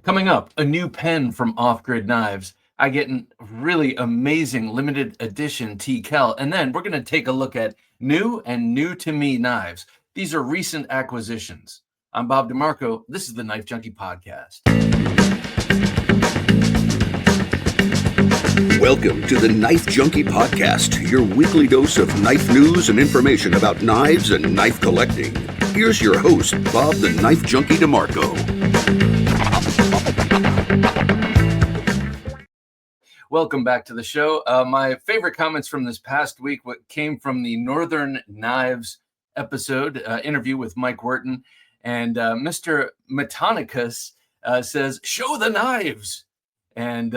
Coming up, a new pen from Off-Grdi Knives. I get a really amazing limited edition TKell, and then we're going to take a look at new and new to me knives. These are recent acquisitions. I'm Bob DeMarco. This is the Knife Junkie podcast. Welcome to the Knife Junkie podcast, your weekly dose of knife news and information about knives and knife collecting. Here's your host, Bob the Knife Junkie DeMarco. Welcome back to the show. My favorite comments from this past week came from the Northern Knives episode, interview with Mike Wharton. And Mr. Metonicus says, "Show the knives." And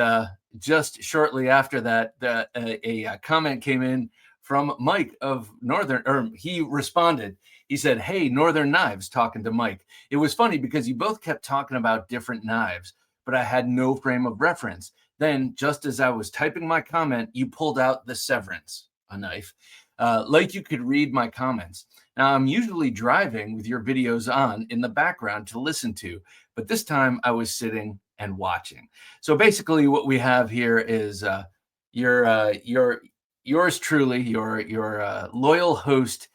just shortly after that, a comment came in from Mike of Northern, or he responded. He said, "Hey, Northern Knives," talking to Mike. It was funny because you both kept talking about different knives, but I had no frame of reference. Then, just as I was typing my comment, you pulled out the Severance, a knife, like you could read my comments. Now, I'm usually driving with your videos on in the background to listen to, but this time I was sitting and watching. So basically what we have here is yours truly, your loyal host,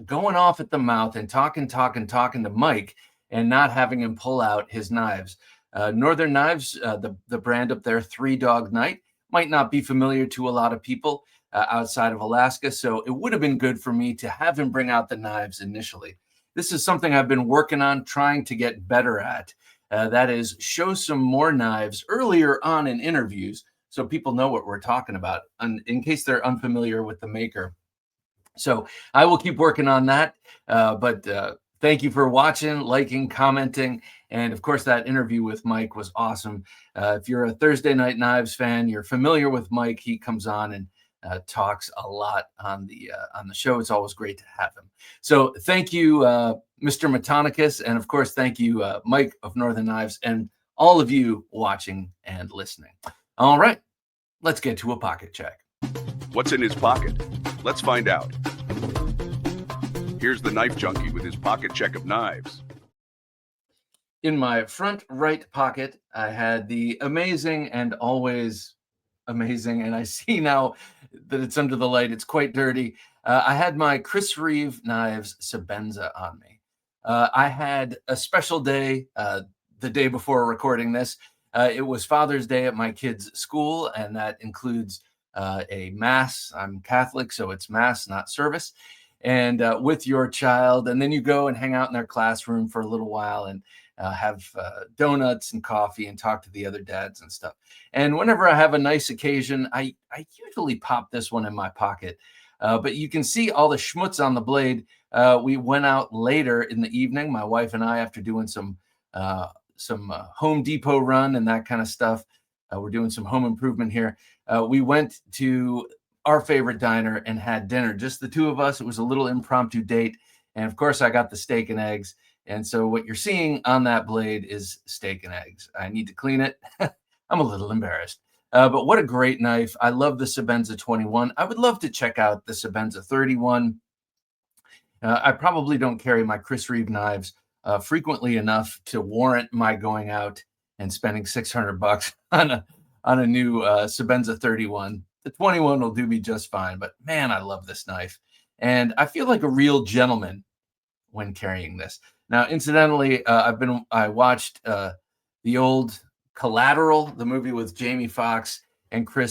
going off at the mouth and talking to Mike and not having him pull out his knives. Northern Knives, the brand up there, Three Dog Night, might not be familiar to a lot of people outside of Alaska, so it would have been good for me to have him bring out the knives initially. This is something I've been working on, trying to get better at. That is, show some more knives earlier on in interviews so people know what we're talking about, in case they're unfamiliar with the maker. So I will keep working on that, but thank you for watching, liking, commenting, and of course that interview with Mike was awesome. If you're a Thursday Night Knives fan, you're familiar with Mike. He comes on and talks a lot on the show. It's always great to have him. So thank you, Mr. Metonicus, and of course thank you, Mike of Northern Knives, and all of you watching and listening. All right, let's get to a pocket check. What's in his pocket? Let's find out. Here's the Knife Junkie with his pocket check of knives. In my front right pocket, I had the amazing and always amazing, and I see now that it's under the light, it's quite dirty. I had my Chris Reeve Knives Sebenza on me. I had a special day the day before recording this. It was Father's Day at my kids' school, and that includes a mass. I'm Catholic, so it's mass, not service. And with your child, and then you go and hang out in their classroom for a little while and have donuts and coffee and talk to the other dads and stuff. And whenever I have a nice occasion, I usually pop this one in my pocket. But you can see all the schmutz on the blade. We went out later in the evening, my wife and I, after doing some Home Depot run and that kind of stuff. We're doing some home improvement here. We went to our favorite diner and had dinner, just the two of us. It was a little impromptu date. And of course, I got the steak and eggs. And so what you're seeing on that blade is steak and eggs. I need to clean it. I'm a little embarrassed. But what a great knife. I love the Sebenza 21. I would love to check out the Sebenza 31. I probably don't carry my Chris Reeve knives frequently enough to warrant my going out and spending $600 on a new Sebenza 31. The 21 will do me just fine, but man, I love this knife. And I feel like a real gentleman when carrying this. Now, incidentally, I watched the old Collateral, the movie with Jamie Foxx and Tom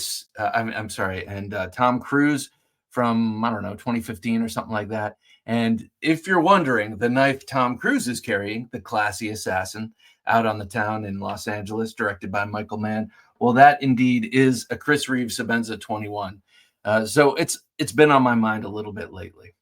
Cruise from, I don't know, 2015 or something like that. And if you're wondering, the knife Tom Cruise is carrying, the Classy Assassin, out on the town in Los Angeles, directed by Michael Mann, well, that indeed is a Chris Reeve Sebenza 21. So it's been on my mind a little bit lately.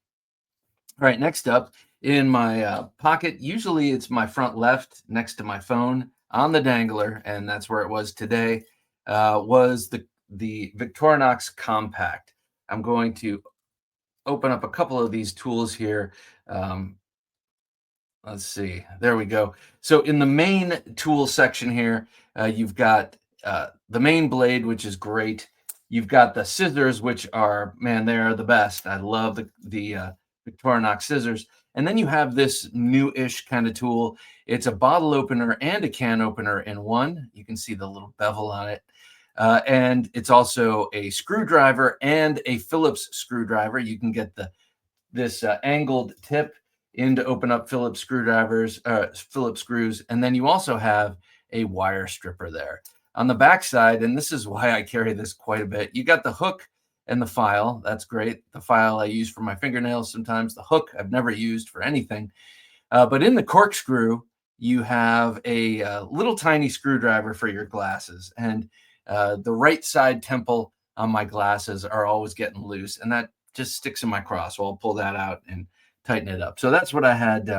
All right, next up in my pocket, usually it's my front left next to my phone on the dangler, and that's where it was today, was the Victorinox Compact. I'm going to open up a couple of these tools here. Let's see. There we go. So in the main tool section here, you've got the main blade, which is great. You've got the scissors, which are, man, they are the best. I love the Victorinox scissors. And then you have this new-ish kind of tool. It's a bottle opener and a can opener in one. You can see the little bevel on it. And it's also a screwdriver and a Phillips screwdriver. You can get this angled tip in to open up Phillips screws. And then you also have a wire stripper there. On the back side, and this is why I carry this quite a bit, you got the hook and the file. That's great. The file I use for my fingernails sometimes. The hook I've never used for anything. But in the corkscrew, you have a little tiny screwdriver for your glasses. And the right side temple on my glasses are always getting loose. And that just sticks in my cross. So I'll pull that out and tighten it up. So that's what I had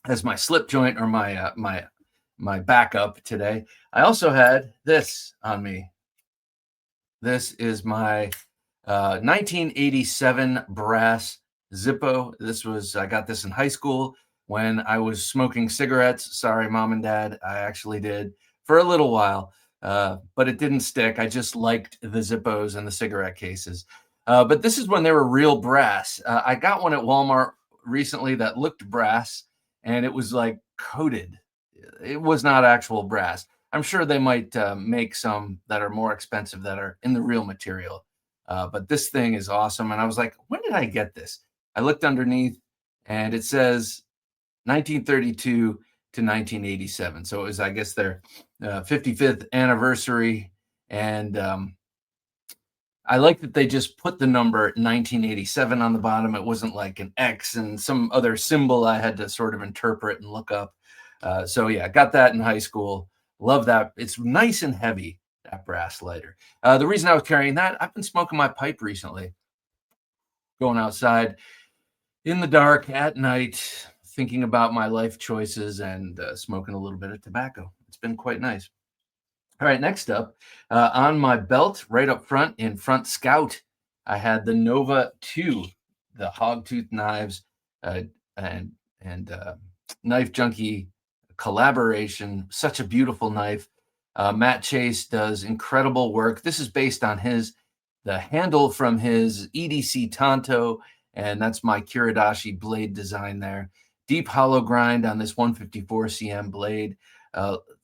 as my slip joint or my backup today. I also had this on me. This is my 1987 Brass Zippo. I got this in high school when I was smoking cigarettes. Sorry, mom and dad. I actually did for a little while, but it didn't stick. I just liked the Zippos and the cigarette cases. But this is when they were real brass. I got one at Walmart recently that looked brass, and it was like coated. It was not actual brass. I'm sure they might make some that are more expensive that are in the real material. But this thing is awesome. And I was like, when did I get this? I looked underneath and it says 1932 to 1987. So it was, I guess, their 55th anniversary. And I like that they just put the number 1987 on the bottom. It wasn't like an X and some other symbol I had to sort of interpret and look up. So yeah, got that in high school. Love that. It's nice and heavy, that brass lighter. The reason I was carrying that, I've been smoking my pipe recently. Going outside in the dark at night, thinking about my life choices and smoking a little bit of tobacco. It's been quite nice. All right, next up, on my belt, right up front in Front Scout, I had the NoVA-2, the Hogtooth knives and Knife Junkie collaboration. Such a beautiful knife. Matt Chase does incredible work. This is based on the handle from his EDC Tonto, and that's my Kiridashi blade design there. Deep hollow grind on this 154 cm blade.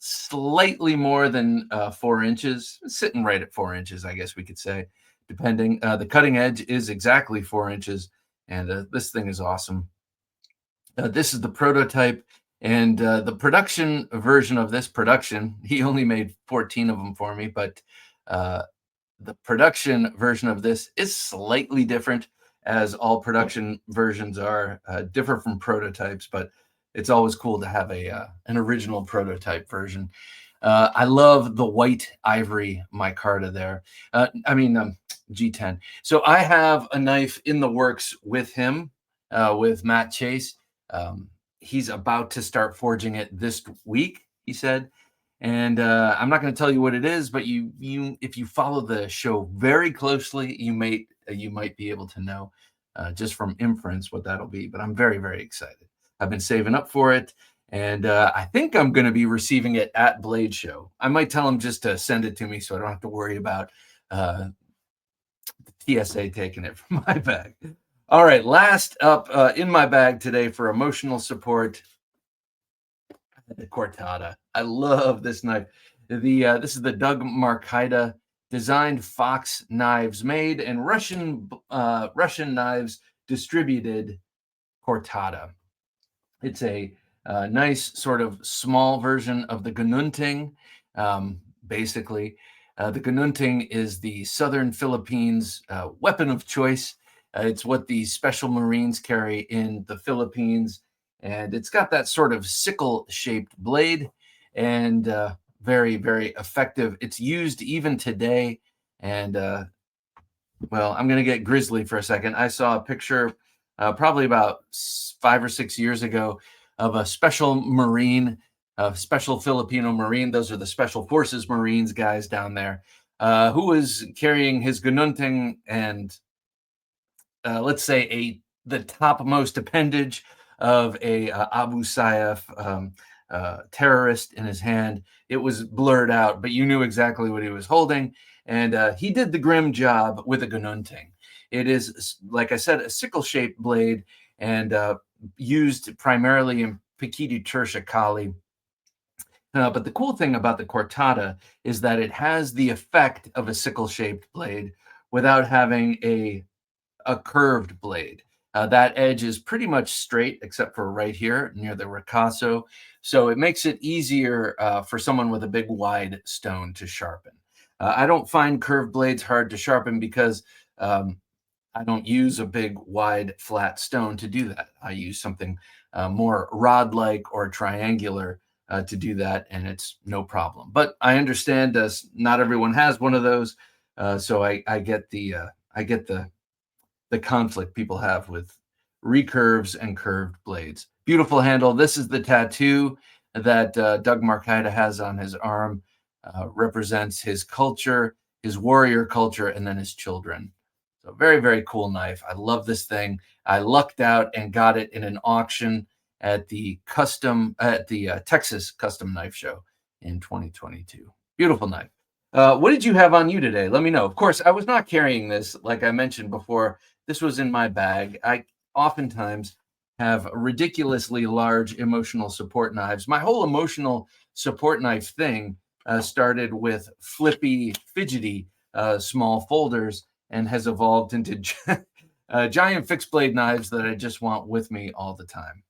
Slightly more than 4 inches, sitting right at 4 inches, I guess we could say, depending. The cutting edge is exactly 4 inches, and this thing is awesome. This is the prototype, and the production version of this he only made 14 of them for me, but the production version of this is slightly different, as all production versions are differ from prototypes, but it's always cool to have an original prototype version. I love the white ivory micarta there. G10. So I have a knife in the works with him, with Matt Chase. He's about to start forging it this week, he said. And I'm not going to tell you what it is, but if you follow the show very closely, you might be able to know just from inference what that'll be. But I'm very, very excited. I've been saving up for it, and I think I'm going to be receiving it at Blade Show. I might tell him just to send it to me so I don't have to worry about the TSA taking it from my bag. All right, last up in my bag today for emotional support, the Kortada. I love this knife. This is the Doug Marcaida designed Fox knives made and Russian knives distributed Kortada. It's a nice sort of small version of the Gununting. Basically, the Gununting is the Southern Philippines weapon of choice. It's what the Special Marines carry in the Philippines. And it's got that sort of sickle-shaped blade and very, very effective. It's used even today. And, well, I'm going to get grisly for a second. I saw a picture probably about 5 or 6 years ago of a special Marine, a special Filipino Marine. Those are the Special Forces Marines guys down there, who was carrying his Gununting and let's say the topmost appendage of a Abu Sayyaf terrorist in his hand. It was blurred out, but you knew exactly what he was holding. And he did the grim job with a Gununting. It is, like I said, a sickle-shaped blade. And used primarily in Piquiti Tertia Kali. But the cool thing about the Kortada is that it has the effect of a sickle-shaped blade without having a curved blade. That edge is pretty much straight, except for right here near the ricasso. So it makes it easier for someone with a big, wide stone to sharpen. I don't find curved blades hard to sharpen because I don't use a big, wide, flat stone to do that. I use something more rod-like or triangular to do that, and it's no problem. But I understand not everyone has one of those, so I get the conflict people have with recurves and curved blades. Beautiful handle. This is the tattoo that Doug Marcaida has on his arm. Represents his culture, his warrior culture, and then his children. So very, very cool knife. I love this thing. I lucked out and got it in an auction at the Texas Custom Knife Show in 2022. Beautiful knife. What did you have on you today? Let me know. Of course, I was not carrying this. Like I mentioned before, this was in my bag. I oftentimes have ridiculously large emotional support knives. My whole emotional support knife thing started with flippy, fidgety small folders and has evolved into giant fixed blade knives that I just want with me all the time.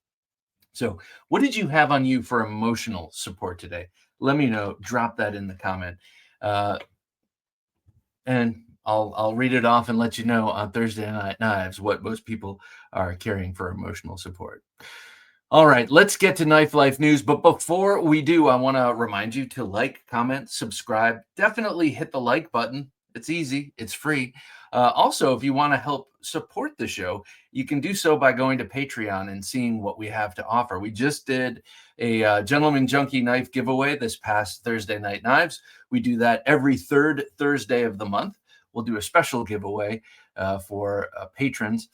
So what did you have on you for emotional support today? Let me know. Drop that in the comment. And I'll read it off and let you know on Thursday Night Knives what most people are carrying for emotional support. All right, let's get to Knife Life News. But before we do, I want to remind you to like, comment, subscribe. Definitely hit the like button. It's easy. It's free. Also, if you want to help support the show, you can do so by going to Patreon and seeing what we have to offer. We just did a Gentleman Junkie knife giveaway this past Thursday Night Knives. We do that every third Thursday of the month. We'll do a special giveaway for patrons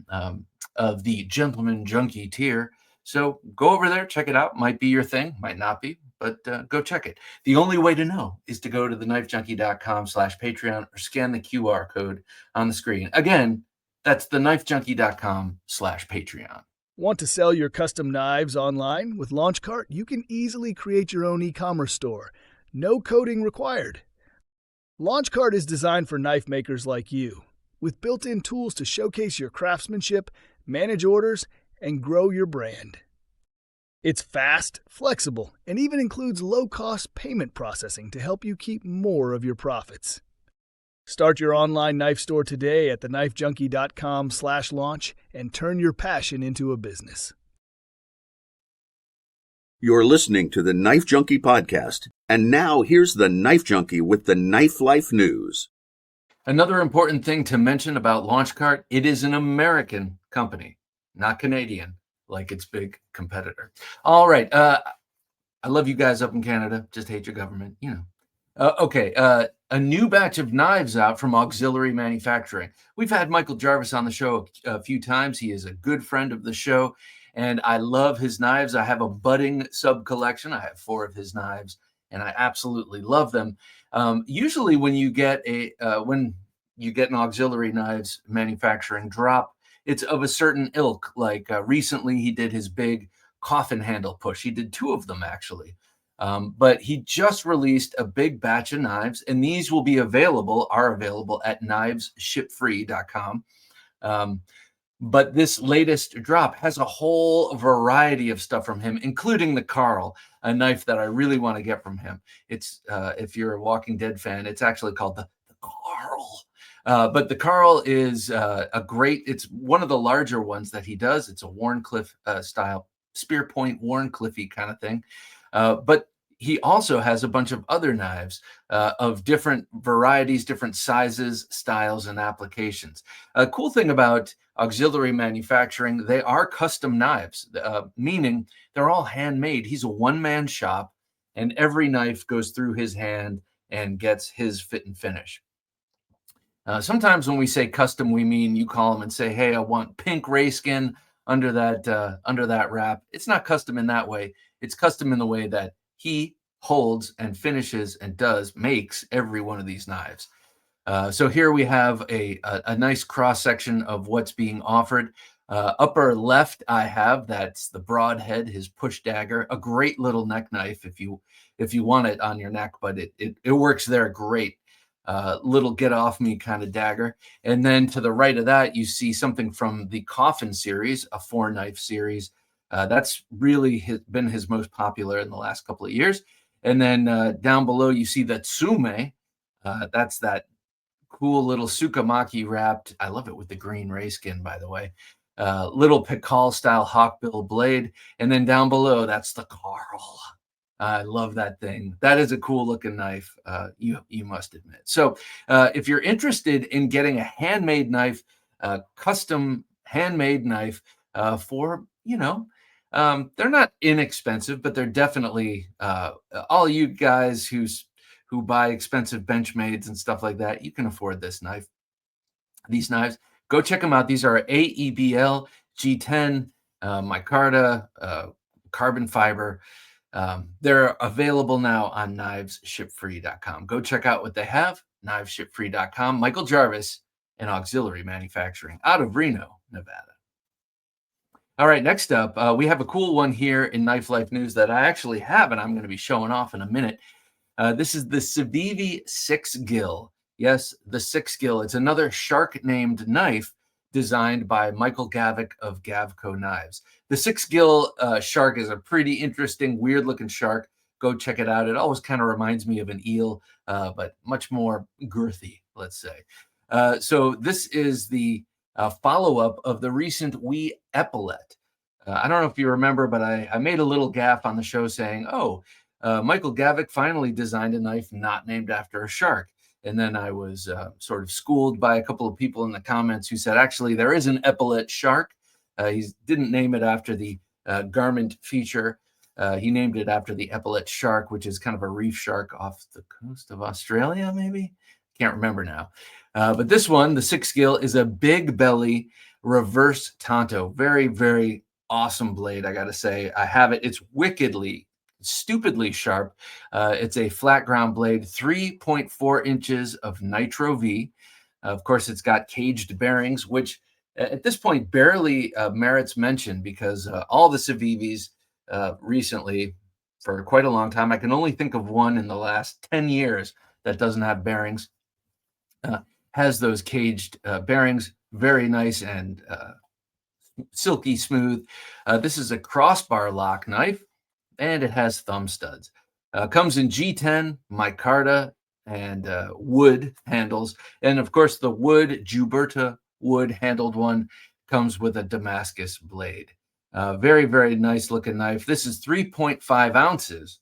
of the Gentleman Junkie tier. So go over there, check it out. Might be your thing, might not be, but go check it. The only way to know is to go to TheKnifeJunkie.com/Patreon or scan the QR code on the screen. Again, that's TheKnifeJunkie.com/Patreon. Want to sell your custom knives online? With LaunchCart, you can easily create your own e-commerce store. No coding required. LaunchCart is designed for knife makers like you, with built-in tools to showcase your craftsmanship, manage orders, and grow your brand. It's fast, flexible, and even includes low-cost payment processing to help you keep more of your profits. Start your online knife store today at TheKnifeJunkie.com/launch and turn your passion into a business. You're listening to the Knife Junkie podcast. And now here's the Knife Junkie with the Knife Life News. Another important thing to mention about LaunchCart, it is an American company, not Canadian, like its big competitor. All right. I love you guys up in Canada. Just hate your government, you know. Okay. A new batch of knives out from Auxiliary Manufacturing. We've had Michael Jarvis on the show a few times. He is a good friend of the show, and I love his knives. I have a budding sub collection. I have 4 of his knives, and I absolutely love them. Usually when you get an Auxiliary Knives Manufacturing drop, it's of a certain ilk. Like recently he did his big coffin handle push. He did 2 of them actually. But he just released a big batch of knives, and these are available at knivesshipfree.com. But this latest drop has a whole variety of stuff from him, including the Carl, a knife that I really want to get from him. It's if you're a Walking Dead fan, it's actually called the Carl. But the Carl is it's one of the larger ones that he does. It's a Wharncliffe style spear point, Wharncliffe kind of thing. But he also has a bunch of other knives of different varieties, different sizes, styles, and applications. A cool thing about Auxiliary Manufacturing, they are custom knives, meaning they're all handmade. He's a one-man shop, and every knife goes through his hand and gets his fit and finish. Sometimes when we say custom, we mean you call him and say, hey, I want pink ray skin under that wrap. It's not custom in that way. It's custom in the way that he holds and finishes and makes every one of these knives. So here we have a nice cross section of what's being offered. Upper left, I have, that's the broadhead, his push dagger, a great little neck knife if you want it on your neck, but it works there great. Little get off me kind of dagger. And then to the right of that, you see something from the Coffin series, a 4-knife series. That's really been his most popular in the last couple of years. And then down below, you see the Tsume. That's that cool little Sukamaki wrapped. I love it with the green ray skin, by the way. Little Pikal style hawkbill blade. And then down below, that's the Carl. I love that thing. That is a cool looking knife, you must admit. So if you're interested in getting a handmade knife, custom handmade knife for, they're not inexpensive, but they're definitely all you guys who buy expensive Benchmades and stuff like that, you can afford this knife. These knives, go check them out. These are AEBL G10 micarta carbon fiber. They're available now on knivesshipfree.com. Go check out what they have, knivesshipfree.com. Michael Jarvis and Auxiliary Manufacturing out of Reno, Nevada. All right, next up, we have a cool one here in Knife Life News that I actually have, and I'm going to be showing off in a minute. This is the Civivi 6-Gill. Yes, the 6-Gill. It's another shark-named knife designed by Michael Gavko of Gavko Knives. The 6-Gill shark is a pretty interesting, weird-looking shark. Go check it out. It always kind of reminds me of an eel, but much more girthy, let's say. So this is the follow-up of the recent Wee Epaulet. I don't know if you remember, but I made a little gaffe on the show saying, Michael Gavko finally designed a knife not named after a shark. And then I was sort of schooled by a couple of people in the comments who said, actually, there is an epaulet shark. He didn't name it after the garment feature. He named it after the epaulet shark, which is kind of a reef shark off the coast of Australia, maybe? Can't remember now. But this one, the 6-Gill, is a big belly reverse tanto. Very, very awesome blade, I got to say. I have it. It's stupidly sharp. It's a flat ground blade, 3.4 inches of nitro V. Of course, it's got caged bearings, which at this point barely merits mention because all the Civivis recently, for quite a long time, I can only think of one in the last 10 years that doesn't have bearings, has those caged bearings, very nice and silky smooth. This is a crossbar lock knife, and it has thumb studs. Comes in G10, micarta, and wood handles. And of course, the wood, Gilberta wood handled one comes with a Damascus blade. Very, very nice looking knife. This is 3.5 ounces,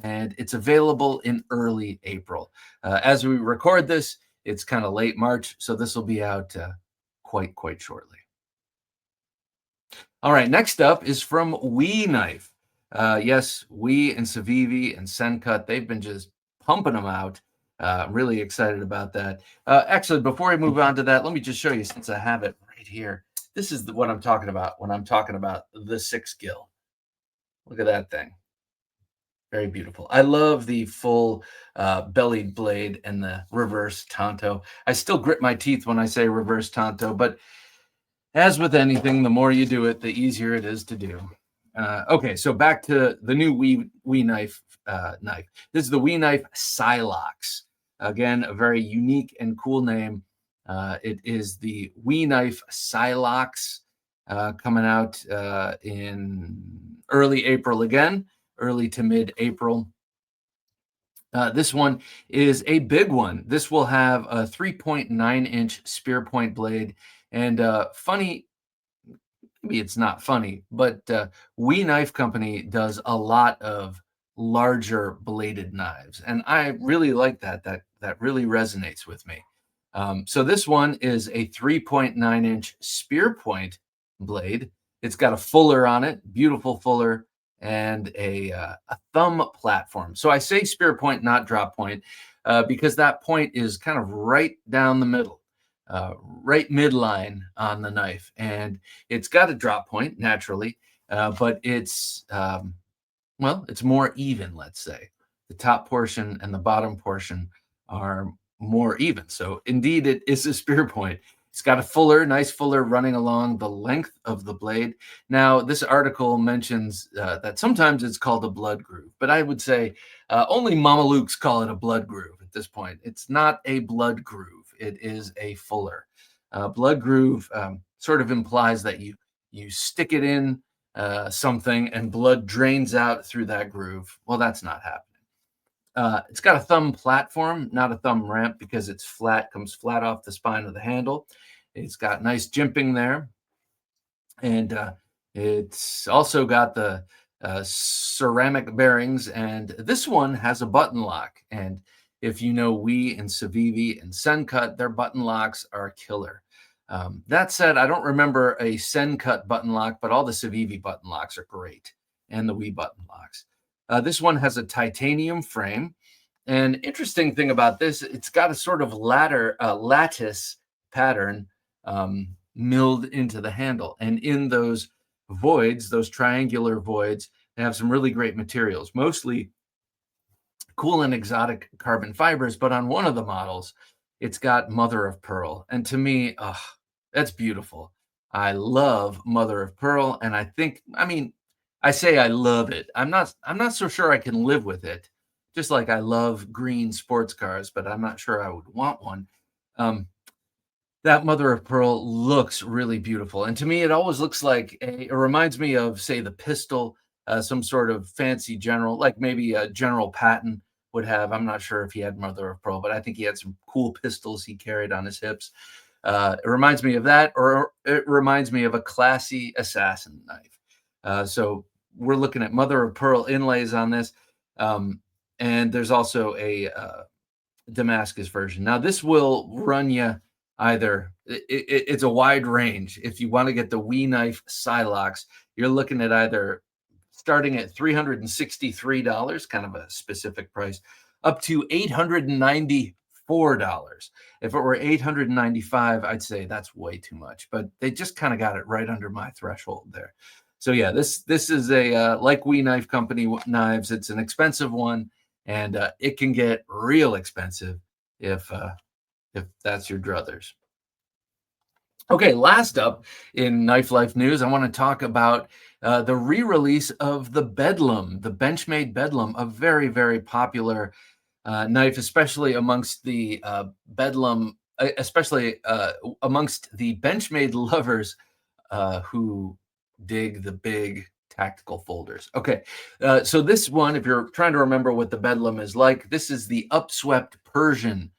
and it's available in early April. As we record this, it's kind of late March, so this will be out quite shortly. All right, next up is from Wee Knife. Yes, Wee and Civivi and Sencut, they've been just pumping them out. Really excited about that. Actually, before I move on to that, let me just show you, since I have it right here. This is what I'm talking about when I'm talking about the 6-Gill. Look at that thing. Very beautiful. I love the full bellied blade and the reverse tanto. I still grit my teeth when I say reverse tanto, but as with anything, the more you do it, the easier it is to do. Okay, so back to the new Wee Knife knife. This is the Wee Knife Silox. Again, a very unique and cool name. It is the Wee Knife Silox coming out in early April again, early to mid-April. This one is a big one. This will have a 3.9-inch spear point blade. And funny, maybe it's not funny, but Wee Knife Company does a lot of larger bladed knives, and I really like that. That really resonates with me. So this one is a 3.9-inch spear point blade. It's got a fuller on it, beautiful fuller, and a thumb platform. So I say spear point, not drop point, because that point is kind of right down the middle. Right midline on the knife, and it's got a drop point naturally, but it's it's more even. Let's say the top portion and the bottom portion are more even. So indeed, it is a spear point. It's got a fuller, nice fuller running along the length of the blade. Now, this article mentions that sometimes it's called a blood groove, but I would say only Mamelukes call it a blood groove at this point. It's not a blood groove. It is a fuller. Blood groove sort of implies that you stick it in something and blood drains out through that groove. Well, that's not happening. It's got a thumb platform, not a thumb ramp, because it's flat, comes flat off the spine of the handle. It's got nice jimping there. And it's also got the ceramic bearings. And this one has a button lock. And if you know WE and Civivi and Sencut, their button locks are killer. That said, I don't remember a Sencut button lock, but all the Civivi button locks are great. And the WE button locks. This one has a titanium frame. And interesting thing about this, it's got a sort of lattice pattern milled into the handle. And in those voids, those triangular voids, they have some really great materials, mostly cool and exotic carbon fibers. But on one of the models, it's got mother of pearl. And to me, that's beautiful. I love mother of pearl. And I say I love it. I'm not so sure I can live with it. Just like I love green sports cars, but I'm not sure I would want one. That mother of pearl looks really beautiful. And to me, it always looks like it reminds me of, say, the pistol, some sort of fancy general, like maybe General Patton would have. I'm not sure if he had mother of pearl, but I think he had some cool pistols he carried on his hips. It reminds me of that, or it reminds me of a classy assassin knife. So we're looking at mother of pearl inlays on this. And there's also a Damascus version. Now, this will run you either, it's a wide range. If you want to get the WE knife Silox, you're looking at either starting at $363, kind of a specific price, up to $894. If it were $895, I'd say that's way too much, but they just kind of got it right under my threshold there. So yeah, this is a like WE Knife Company knives. It's an expensive one, and it can get real expensive if that's your druthers. Okay, last up in Knife Life news, I want to talk about the re-release of the Bedlam, the Benchmade Bedlam, a very, very popular knife, especially amongst the Bedlam, especially amongst the Benchmade lovers who dig the big tactical folders. Okay, so this one, if you're trying to remember what the Bedlam is like, this is the upswept Persian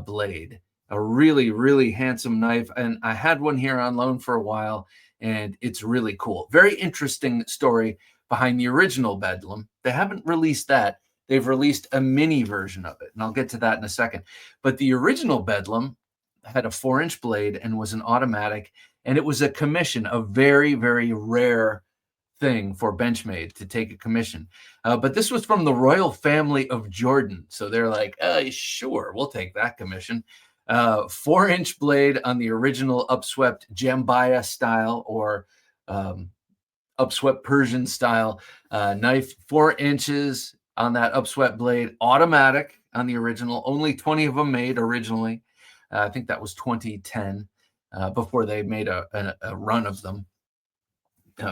blade. A really, really handsome knife. And I had one here on loan for a while, and it's really cool. Very interesting story behind the original Bedlam. They haven't released that. They've released a mini version of it, and I'll get to that in a second. But the original Bedlam had a 4-inch blade and was an automatic, and it was a commission, a very, very rare thing for Benchmade to take a commission. But this was from the royal family of Jordan. So they're like, sure, we'll take that commission. 4-inch blade on the original upswept Jambaya style, or upswept Persian style knife. 4 inches on that upswept blade, automatic on the original. Only 20 of them made originally. I think that was 2010 before they made a run of them.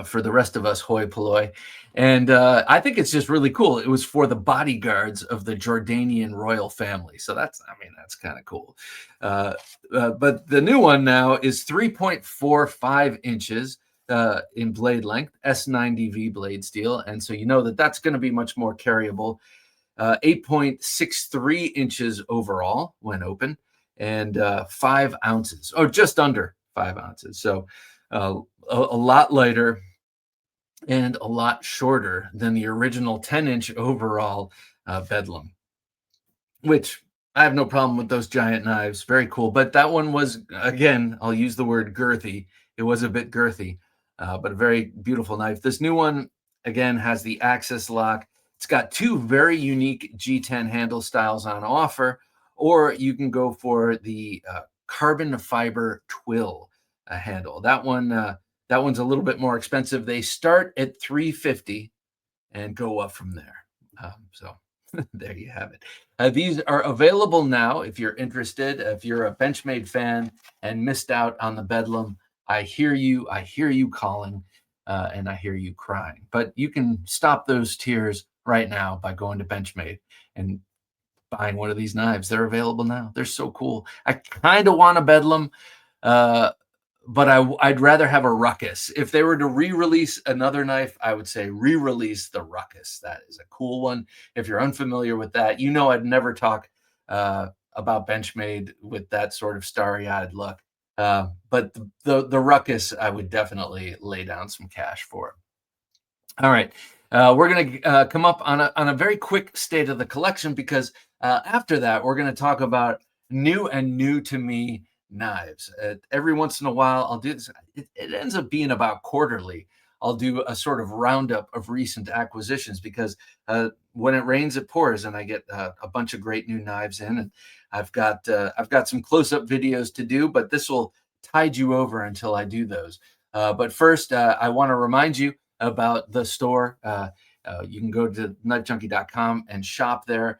For the rest of us, hoi polloi. And I think it's just really cool. It was for the bodyguards of the Jordanian royal family. So that's kind of cool. But the new one now is 3.45 inches in blade length, S90V blade steel. And so you know that that's going to be much more carryable. 8.63 inches overall when open, and 5 ounces, or just under 5 ounces. So a lot lighter and a lot shorter than the original 10-inch overall Bedlam, which I have no problem with those giant knives. Very cool. But that one was, again, I'll use the word girthy. It was a bit girthy, but a very beautiful knife. This new one, again, has the access lock. It's got 2 very unique G10 handle styles on offer, or you can go for the carbon fiber twill handle. That one's a little bit more expensive. They start at $350 and go up from there. So There you have it. These are available now if you're interested. If you're a Benchmade fan and missed out on the Bedlam, I hear you. I hear you calling, and I hear you crying. But you can stop those tears right now by going to Benchmade and buying one of these knives. They're available now. They're so cool. I kind of want a Bedlam, uh, but I'd rather have a Ruckus. If they were to re-release another knife, I would say re-release the Ruckus. That is a cool one. If you're unfamiliar with that, you know I'd never talk about Benchmade with that sort of starry-eyed look. But the Ruckus, I would definitely lay down some cash for. All right. We're going to come up on a very quick state of the collection because after that, we're going to talk about new to me knives. Every once in a while, I'll do this. It ends up being about quarterly. I'll do a sort of roundup of recent acquisitions because when it rains, it pours, and I get a bunch of great new knives in. And I've got some close-up videos to do, but this will tide you over until I do those. But first, I want to remind you about the store. You can go to knifejunkie.com and shop there.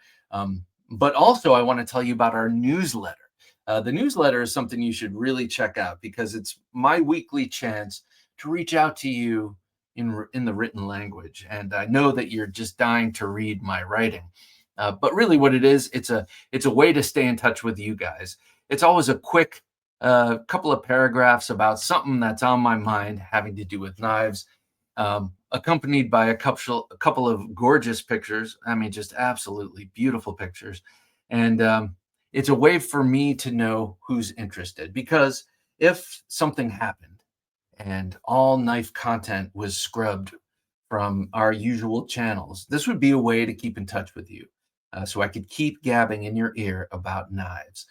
But also, I want to tell you about our newsletter. The newsletter is something you should really check out because it's my weekly chance to reach out to you in the written language. And I know that you're just dying to read my writing. But really what it is, it's a way to stay in touch with you guys. It's always a quick couple of paragraphs about something that's on my mind having to do with knives, accompanied by a couple of gorgeous pictures. I mean, just absolutely beautiful pictures. And it's a way for me to know who's interested, because if something happened and all knife content was scrubbed from our usual channels, this would be a way to keep in touch with you. So I could keep gabbing in your ear about knives,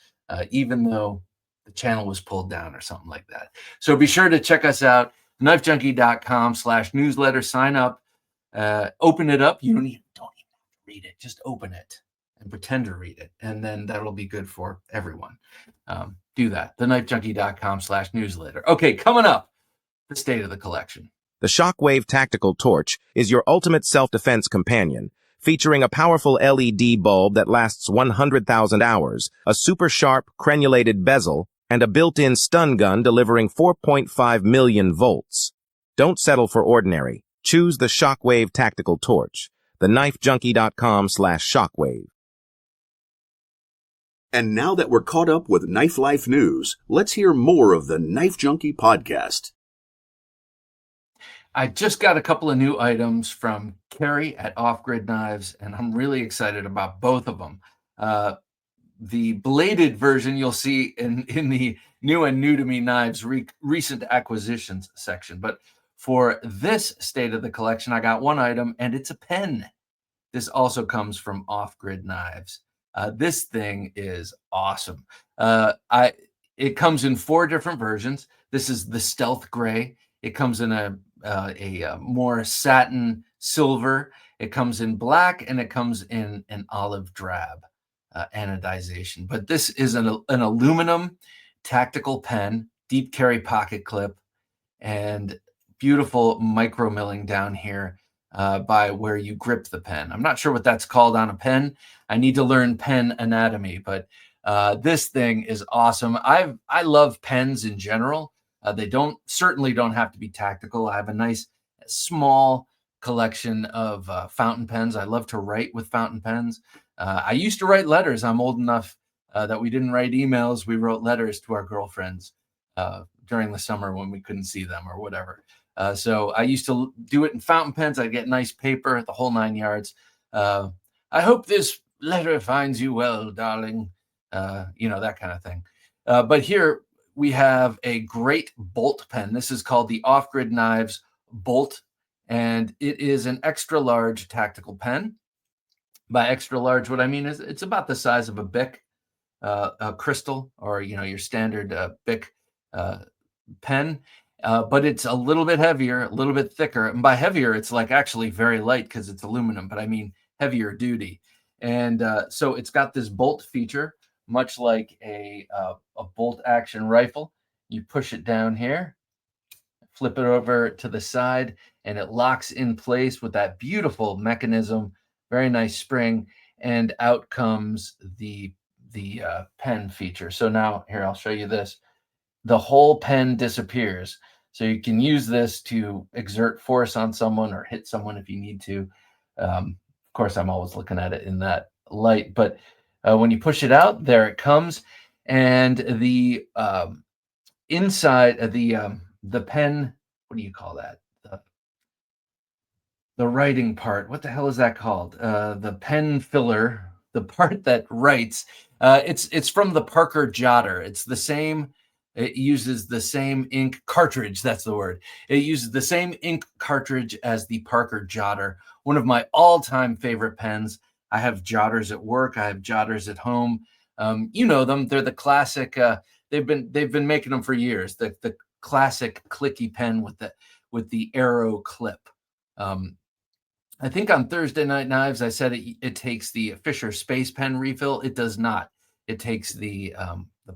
even though the channel was pulled down or something like that. So be sure to check us out, knifejunkie.com/newsletter. Sign up, open it up. You don't even read it. Just open it and pretend to read it. And then that'll be good for everyone. Do that. theknifejunkie.com/newsletter. Okay, coming up, the state of the collection. The Shockwave Tactical Torch is your ultimate self-defense companion, featuring a powerful LED bulb that lasts 100,000 hours, a super sharp crenulated bezel, and a built-in stun gun delivering 4.5 million volts. Don't settle for ordinary. Choose the Shockwave Tactical Torch. TheKnifeJunkie.com/Shockwave. And now that we're caught up with Knife Life news, let's hear more of the Knife Junkie podcast. I just got a couple of new items from Carrie at Off-Grdi Knives, and I'm really excited about both of them. The bladed version you'll see in the new to me knives recent acquisitions section. But for this state of the collection, I got one item, and it's a pen. This also comes from Off-Grdi Knives. This thing is awesome. It comes in 4 different versions. This is the stealth gray. It comes in a more satin silver. It comes in black, and it comes in an olive drab anodization. But this is an aluminum tactical pen, deep carry pocket clip, and beautiful micro milling down here by where you grip the pen. I'm not sure what that's called on a pen. I need to learn pen anatomy, but this thing is awesome. I love pens in general. They certainly don't have to be tactical. I have a nice small collection of fountain pens. I love to write with fountain pens. I used to write letters. I'm old enough that we didn't write emails. We wrote letters to our girlfriends during the summer when we couldn't see them or whatever. So I used to do it in fountain pens. I'd get nice paper, the whole 9 yards. I hope this letter finds you well, darling. That kind of thing. But here we have a great bolt pen. This is called the Off-Grdi Knives Bolt, and it is an extra large tactical pen. By extra large, what I mean is it's about the size of a Bic, a crystal, or your standard Bic pen, but it's a little bit heavier, a little bit thicker. And by heavier, it's like actually very light because it's aluminum, but I mean heavier duty. And so it's got this bolt feature, much like a bolt action rifle. You push it down here, flip it over to the side, and it locks in place with that beautiful mechanism. Very nice spring. and out comes the pen feature. So now here, I'll show you this. The whole pen disappears. So you can use this to exert force on someone or hit someone if you need to. Of course, I'm always looking at it in that light, but when you push it out, there it comes. And the inside of the pen, what do you call that? The writing part. What the hell is that called? The pen filler, the part that writes. It's from the Parker Jotter. It's the same. It uses the same ink cartridge. That's the word. It uses the same ink cartridge as the Parker Jotter. One of my all-time favorite pens. I have Jotters at work. I have Jotters at home. You know them. They're the classic. They've been making them for years. The classic clicky pen with the arrow clip. I think on Thursday Night Knives, I said it takes the Fisher Space Pen refill. It does not. It takes the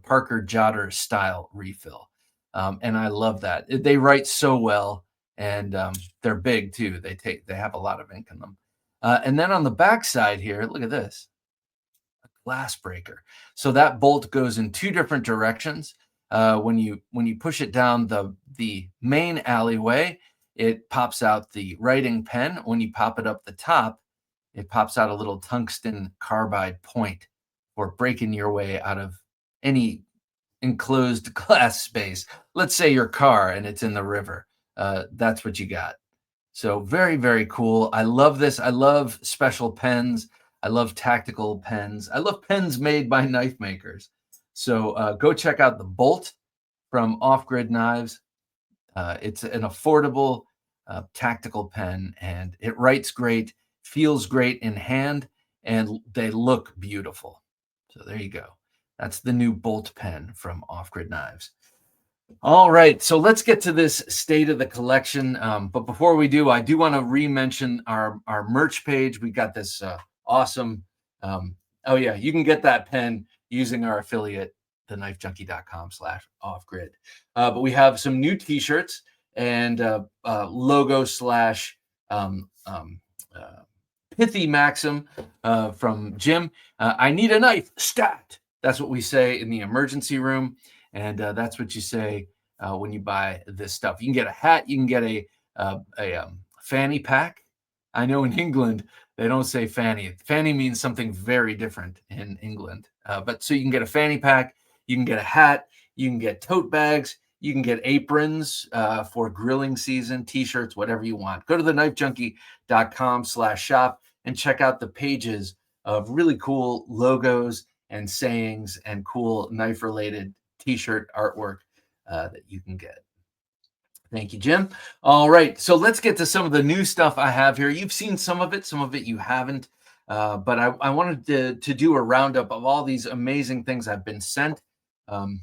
Parker Jotter style refill. And I love that. They write so well, and they're big too. They have a lot of ink in them. And then on the back side here, look at this. A glass breaker. So that bolt goes in two different directions. When you push it down the main alleyway, it pops out the writing pen. When you pop it up the top, it pops out a little tungsten carbide point for breaking your way out of any enclosed glass space. Let's say your car and it's in the river. That's what you got. So very, very cool. I love this. I love special pens. I love tactical pens. I love pens made by knife makers. So go check out the Bolt from Off-Grdi Knives. It's an affordable tactical pen, and it writes great, feels great in hand, and they look beautiful. So there you go. That's the new Bolt pen from Off-Grdi Knives. All right, so let's get to this state of the collection. But before we do, I do want to re-mention our merch page. We got this awesome. Oh yeah, you can get that pen using our affiliate, TheKnifeJunkie.com/offgrid. But we have some new T-shirts and logo slash pithy maxim from Jim. I need a knife, stat. That's what we say in the emergency room, and that's what you say when you buy this stuff. You can get a hat. You can get a fanny pack. I know in England they don't say fanny. Fanny means something very different in England. But so you can get a fanny pack. You can get a hat. You can get tote bags. You can get aprons for grilling season, T-shirts, whatever you want. Go to TheKnifeJunkie.com/shop and check out the pages of really cool logos and sayings and cool knife-related T-shirt artwork that you can get. Thank you, Jim. All right, so let's get to some of the new stuff I have here. You've seen some of it you haven't. But I wanted to do a roundup of all these amazing things I've been sent. And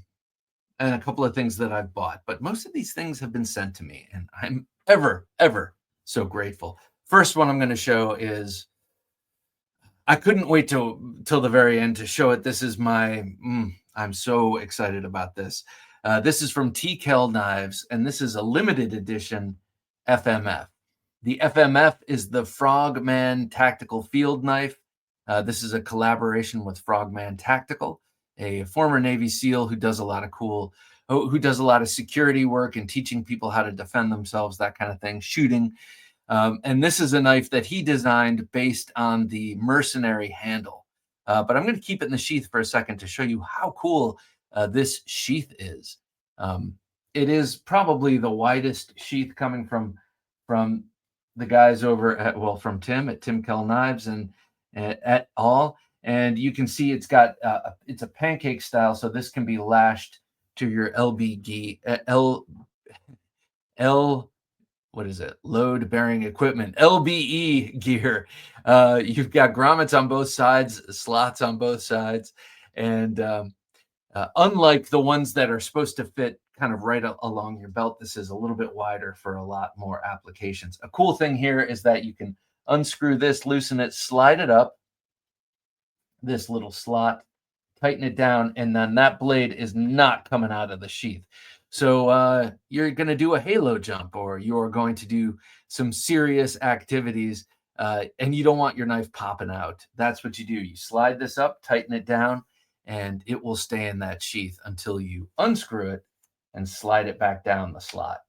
a couple of things that I've bought, but most of these things have been sent to me, and I'm ever, ever so grateful. First one I'm going to show is, I couldn't wait till the very end to show it. This is I'm so excited about this. This is from TKell Knives, and this is a limited edition FMF. The FMF is the Frogman Tactical Field Knife. This is a collaboration with Frogman Tactical, a former Navy SEAL who does a lot of security work and teaching people how to defend themselves, that kind of thing, shooting. And this is a knife that he designed based on the mercenary handle. But I'm going to keep it in the sheath for a second to show you how cool this sheath is. It is probably the widest sheath coming from the guys over at, from Tim at TKell Knives and at all. And you can see it's got it's a pancake style, so this can be lashed to your load bearing equipment, LBE gear. You've got grommets on both sides, slots on both sides, and unlike the ones that are supposed to fit kind of right along your belt, this is a little bit wider for a lot more applications. A cool thing here is that you can unscrew this, loosen it, slide it up this little slot, tighten it down, and then that blade is not coming out of the sheath. So you're going to do a halo jump, or you're going to do some serious activities. and you don't want your knife popping out. That's what you do. You slide this up, tighten it down, and it will stay in that sheath until you unscrew it and slide it back down the slot.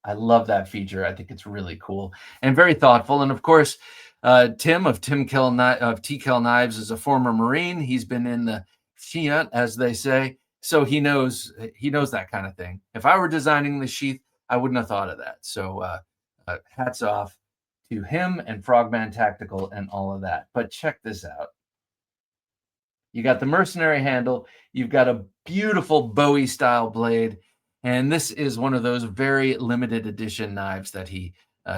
I love that feature. I think it's really cool and very thoughtful. And of course, Tim of TKell Knives is a former Marine. He's been in the Fiat, as they say, so he knows that kind of thing. If I were designing the sheath, I wouldn't have thought of that. So hats off to him and Frogman Tactical and all of that. But check this out. You got the mercenary handle. You've got a beautiful Bowie style blade. And this is one of those very limited edition knives that he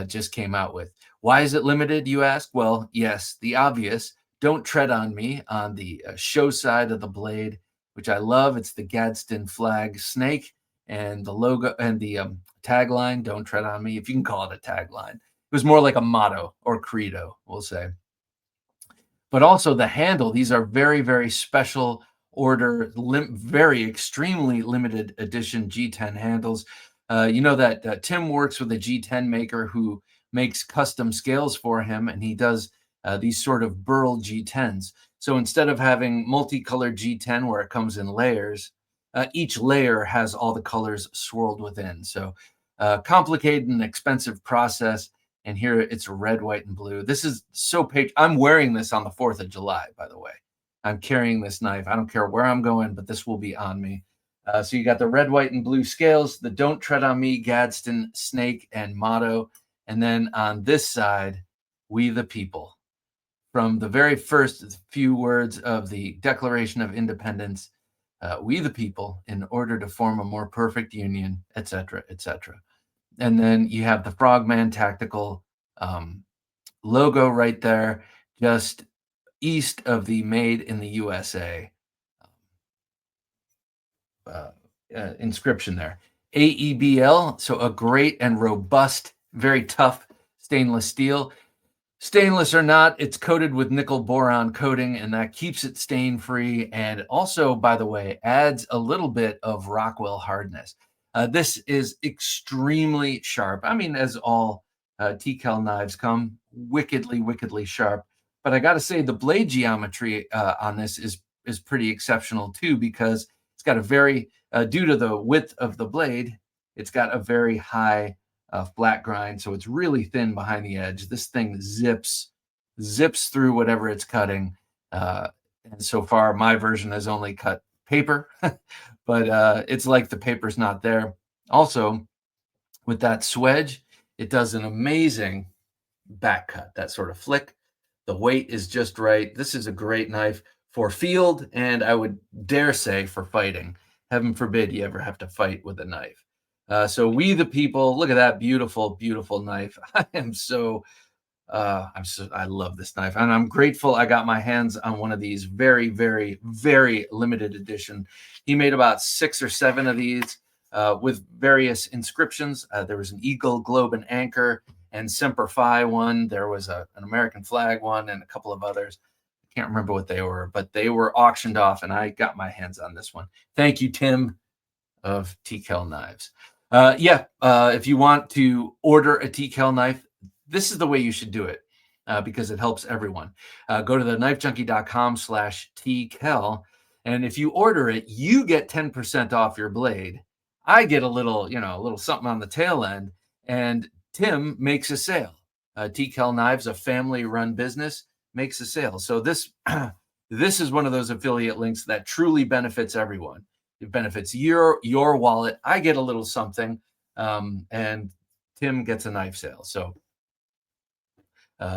just came out with. Why is it limited, you ask? Well, yes, the obvious. Don't tread on me on the show side of the blade, which I love. It's the Gadsden flag snake and the logo and the tagline, don't tread on me, if you can call it a tagline. It was more like a motto or credo, we'll say. But also the handle. These are very, very special order, very extremely limited edition G10 handles. You know that Tim works with a G10 maker who makes custom scales for him, and he does these sort of burl G10s. So instead of having multicolored G10 where it comes in layers, each layer has all the colors swirled within. So complicated and expensive process. And here it's red, white, and blue. This is so I'm wearing this on the 4th of July, by the way. I'm carrying this knife. I don't care where I'm going, but this will be on me. So you got the red, white, and blue scales, the Don't Tread on Me, Gadsden, snake, and motto. And then on this side, We the People. From the very first few words of the Declaration of Independence, we the people, in order to form a more perfect union, etc., etc. And then you have the Frogman Tactical logo right there, just east of the Made in the USA inscription there. AEBL, so a great and robust, very tough stainless steel. Stainless or not, it's coated with nickel boron coating, and that keeps it stain free. And also, by the way, adds a little bit of Rockwell hardness. This is extremely sharp. I mean, as all TKell knives come, wickedly, wickedly sharp. But I got to say, the blade geometry on this is pretty exceptional too, because it's got a very, due to the width of the blade, it's got a very high flat grind, so it's really thin behind the edge. This thing zips through whatever it's cutting. And so far, my version has only cut paper, but it's like the paper's not there. Also, with that swedge, it does an amazing back cut, that sort of flick. The weight is just right. This is a great knife for field, and I would dare say for fighting. Heaven forbid you ever have to fight with a knife. So We the People, look at that beautiful, beautiful knife. I love this knife, and I'm grateful I got my hands on one of these very, very, very limited edition. He made about 6 or 7 of these with various inscriptions. There was an eagle, globe, and anchor, and Semper Fi one. There was an American flag one, and a couple of others. I can't remember what they were, but they were auctioned off, and I got my hands on this one. Thank you, Tim of TKell Knives. If you want to order a TKell knife, this is the way you should do it because it helps everyone. Go to TheKnifeJunkie.com/TKell, and if you order it, you get 10% off your blade. I get a little something on the tail end, and Tim makes a sale. TKell Knives, a family-run business, makes a sale. So this is one of those affiliate links that truly benefits everyone. It benefits your wallet. I get a little something, and Tim gets a knife sale. So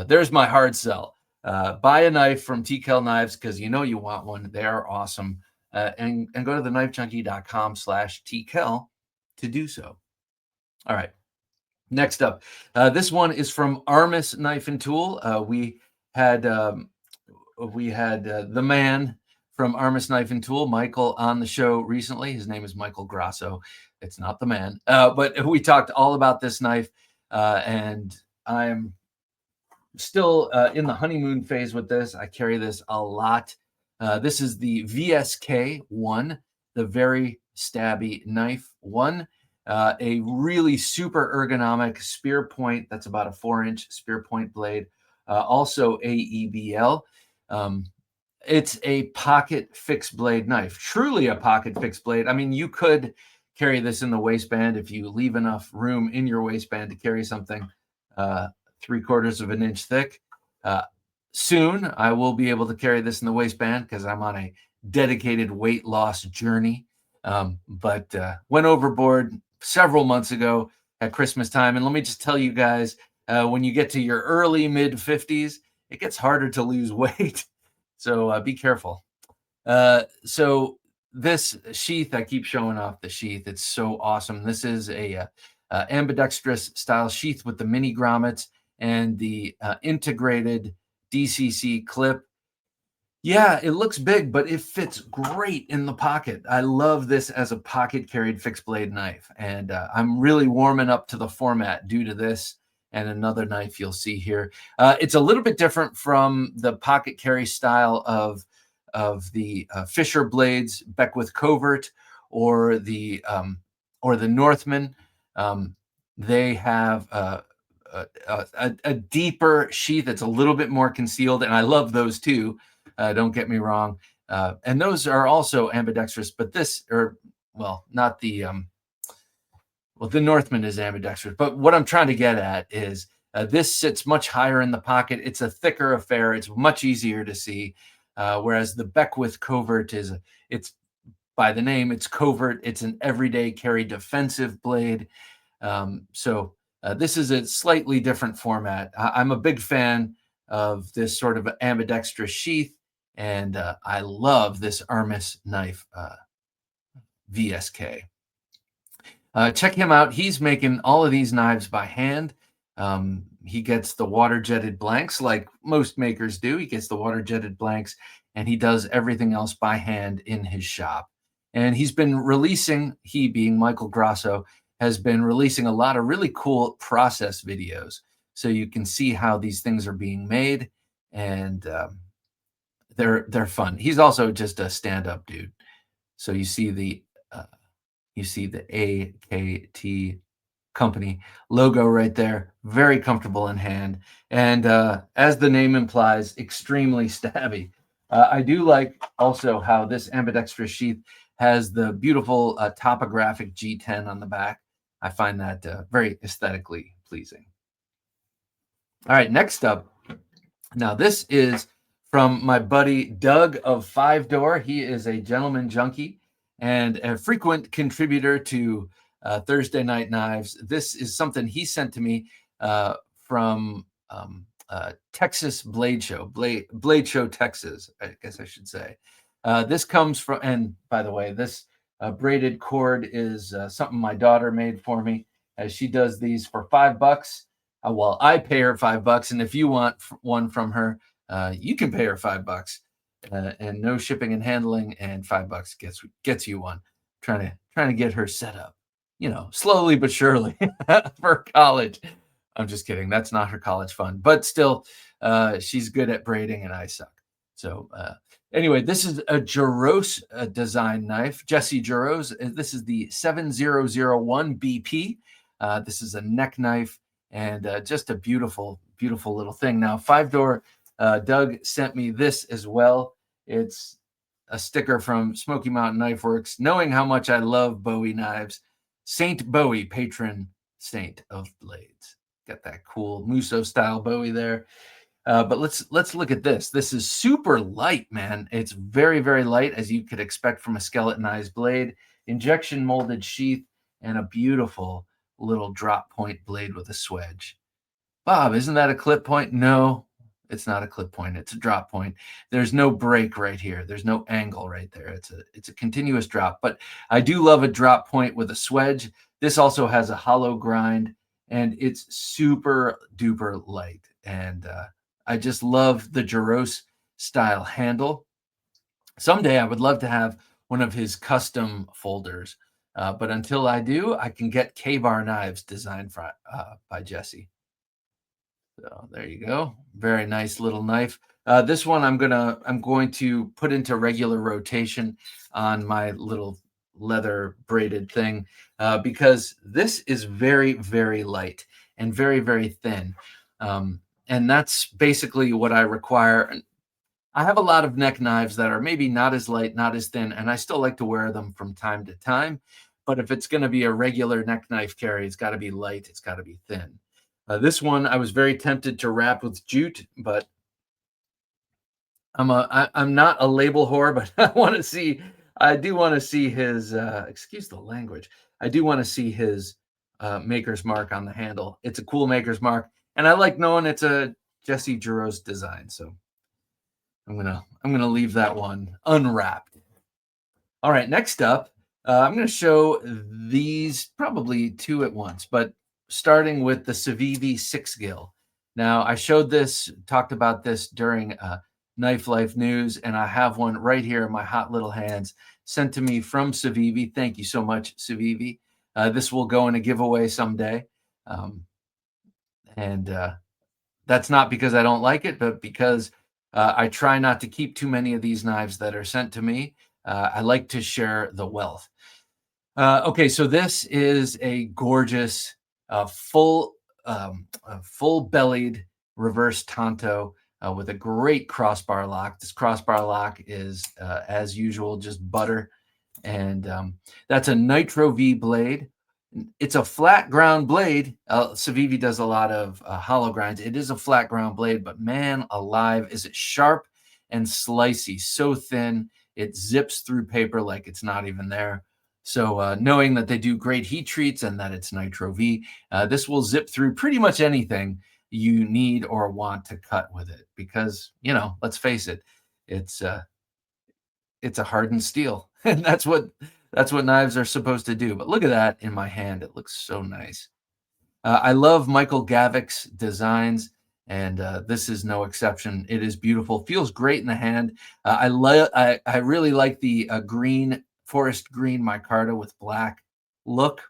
there's my hard sell. Buy a knife from TKell Knives because you know you want one. They are awesome. And go to TheKnifeJunkie.com/TKell to do so. All right. Next up, this one is from Armis Knife and Tool. We had the man from Armis Knife and Tool, Michael, on the show recently. His name is Michael Grasso. It's not the man, but we talked all about this knife, and I'm still in the honeymoon phase with this. I carry this a lot. This is the VSK-1, the Very Stabby Knife 1. A really super ergonomic spear point. That's about a 4-inch spear point blade. also AEBL. It's a pocket fixed blade knife, truly a pocket fixed blade. I mean, you could carry this in the waistband if you leave enough room in your waistband to carry something 3/4 of an inch thick. Soon, I will be able to carry this in the waistband because I'm on a dedicated weight loss journey. But went overboard several months ago at Christmas time. And let me just tell you guys, when you get to your early mid-50s, it gets harder to lose weight. So be careful. So this sheath, I keep showing off the sheath. It's so awesome. This is a ambidextrous style sheath with the mini grommets and the integrated DCC clip. Yeah, it looks big, but it fits great in the pocket. I love this as a pocket carried fixed blade knife. And I'm really warming up to the format due to this and another knife you'll see here. It's a little bit different from the pocket carry style of the Fisher blades, Beckwith Covert, or the Northman. They have a deeper sheath. It's a little bit more concealed, and I love those too. Don't get me wrong. And those are also ambidextrous, but not the the Northman is ambidextrous. But what I'm trying to get at is this sits much higher in the pocket. It's a thicker affair. It's much easier to see. Whereas the Beckwith Covert it's by the name, it's covert. It's an everyday carry defensive blade. So this is a slightly different format. I'm a big fan of this sort of ambidextrous sheath, and I love this Armis knife VSK. Check him out. He's making all of these knives by hand. He gets the water jetted blanks like most makers do. He gets the water jetted blanks, and he does everything else by hand in his shop. And he's been releasing, he being Michael Grasso, has been releasing a lot of really cool process videos. So you can see how these things are being made, and they're fun. He's also just a stand-up dude. So you see the AKT company logo right there. Very comfortable in hand, and as the name implies, extremely stabby. I do like also how this ambidextrous sheath has the beautiful topographic G10 on the back. I find that very aesthetically pleasing. All right, next up. Now, this is from my buddy Doug of 5 Door. He is a gentleman junkie and a frequent contributor to Thursday Night Knives. This is something he sent to me from Texas Blade Show, Blade Show, Texas, I guess I should say. This comes from, and by the way, this braided cord is something my daughter made for me, as she does these for $5. Well, I pay her $5, and if you want one from her, you can pay her $5, and no shipping and handling, and $5 gets you one. Trying to get her set up, slowly but surely for college. I'm just kidding. That's not her college fund, but still, she's good at braiding, and I suck. So anyway, this is a Jaros design knife, Jesse Jaros. This is the 7001 BP. This is a neck knife, and just a beautiful, beautiful little thing. Now, 5 Door, Doug sent me this as well. It's a sticker from Smoky Mountain Knife Works. Knowing how much I love Bowie knives, Saint Bowie, patron saint of blades. Got that cool Musso style Bowie there. But let's look at this. This is super light, man. It's very, very light, as you could expect from a skeletonized blade. Injection molded sheath and a beautiful little drop point blade with a swedge. Bob, isn't that a clip point? No, it's not a clip point. It's a drop point. There's no break right here. There's no angle right there. It's a continuous drop. But I do love a drop point with a swedge. This also has a hollow grind, and it's super duper light. And I just love the Jaros style handle. Someday I would love to have one of his custom folders. But until I do, I can get K-Bar knives designed by Jesse. So there you go. Very nice little knife. This one I'm going to put into regular rotation on my little leather braided thing because this is very, very light and very, very thin. And that's basically what I require. And I have a lot of neck knives that are maybe not as light, not as thin, and I still like to wear them from time to time. But if it's going to be a regular neck knife carry, it's got to be light, it's got to be thin. This one, I was very tempted to wrap with jute, but I'm not a label whore, but I do want to see his, excuse the language. I do want to see his maker's mark on the handle. It's a cool maker's mark. And I like knowing it's a Jesse Giroux design. So I'm gonna leave that one unwrapped. All right, next up, I'm gonna show these probably two at once, but starting with the Civivi 6-Gil. Now, I talked about this during Knife Life News, and I have one right here in my hot little hands, sent to me from Civivi. Thank you so much, Civivi. This will go in a giveaway someday. And that's not because I don't like it, but because I try not to keep too many of these knives that are sent to me. I like to share the wealth. Okay, so this is a gorgeous, full-bellied reverse tanto with a great crossbar lock. This crossbar lock is, as usual, just butter. And that's a Nitro V blade. It's a flat ground blade. Civivi does a lot of hollow grinds. It is a flat ground blade, but man alive, is it sharp and slicey, so thin. It zips through paper like it's not even there. So knowing that they do great heat treats and that it's Nitro V, this will zip through pretty much anything you need or want to cut with it. Because, let's face it, it's a hardened steel. And that's what knives are supposed to do. But look at that in my hand. It looks so nice. I love Michael Gavek's designs, and this is no exception. It is beautiful. Feels great in the hand. I really like the forest green micarta with black look.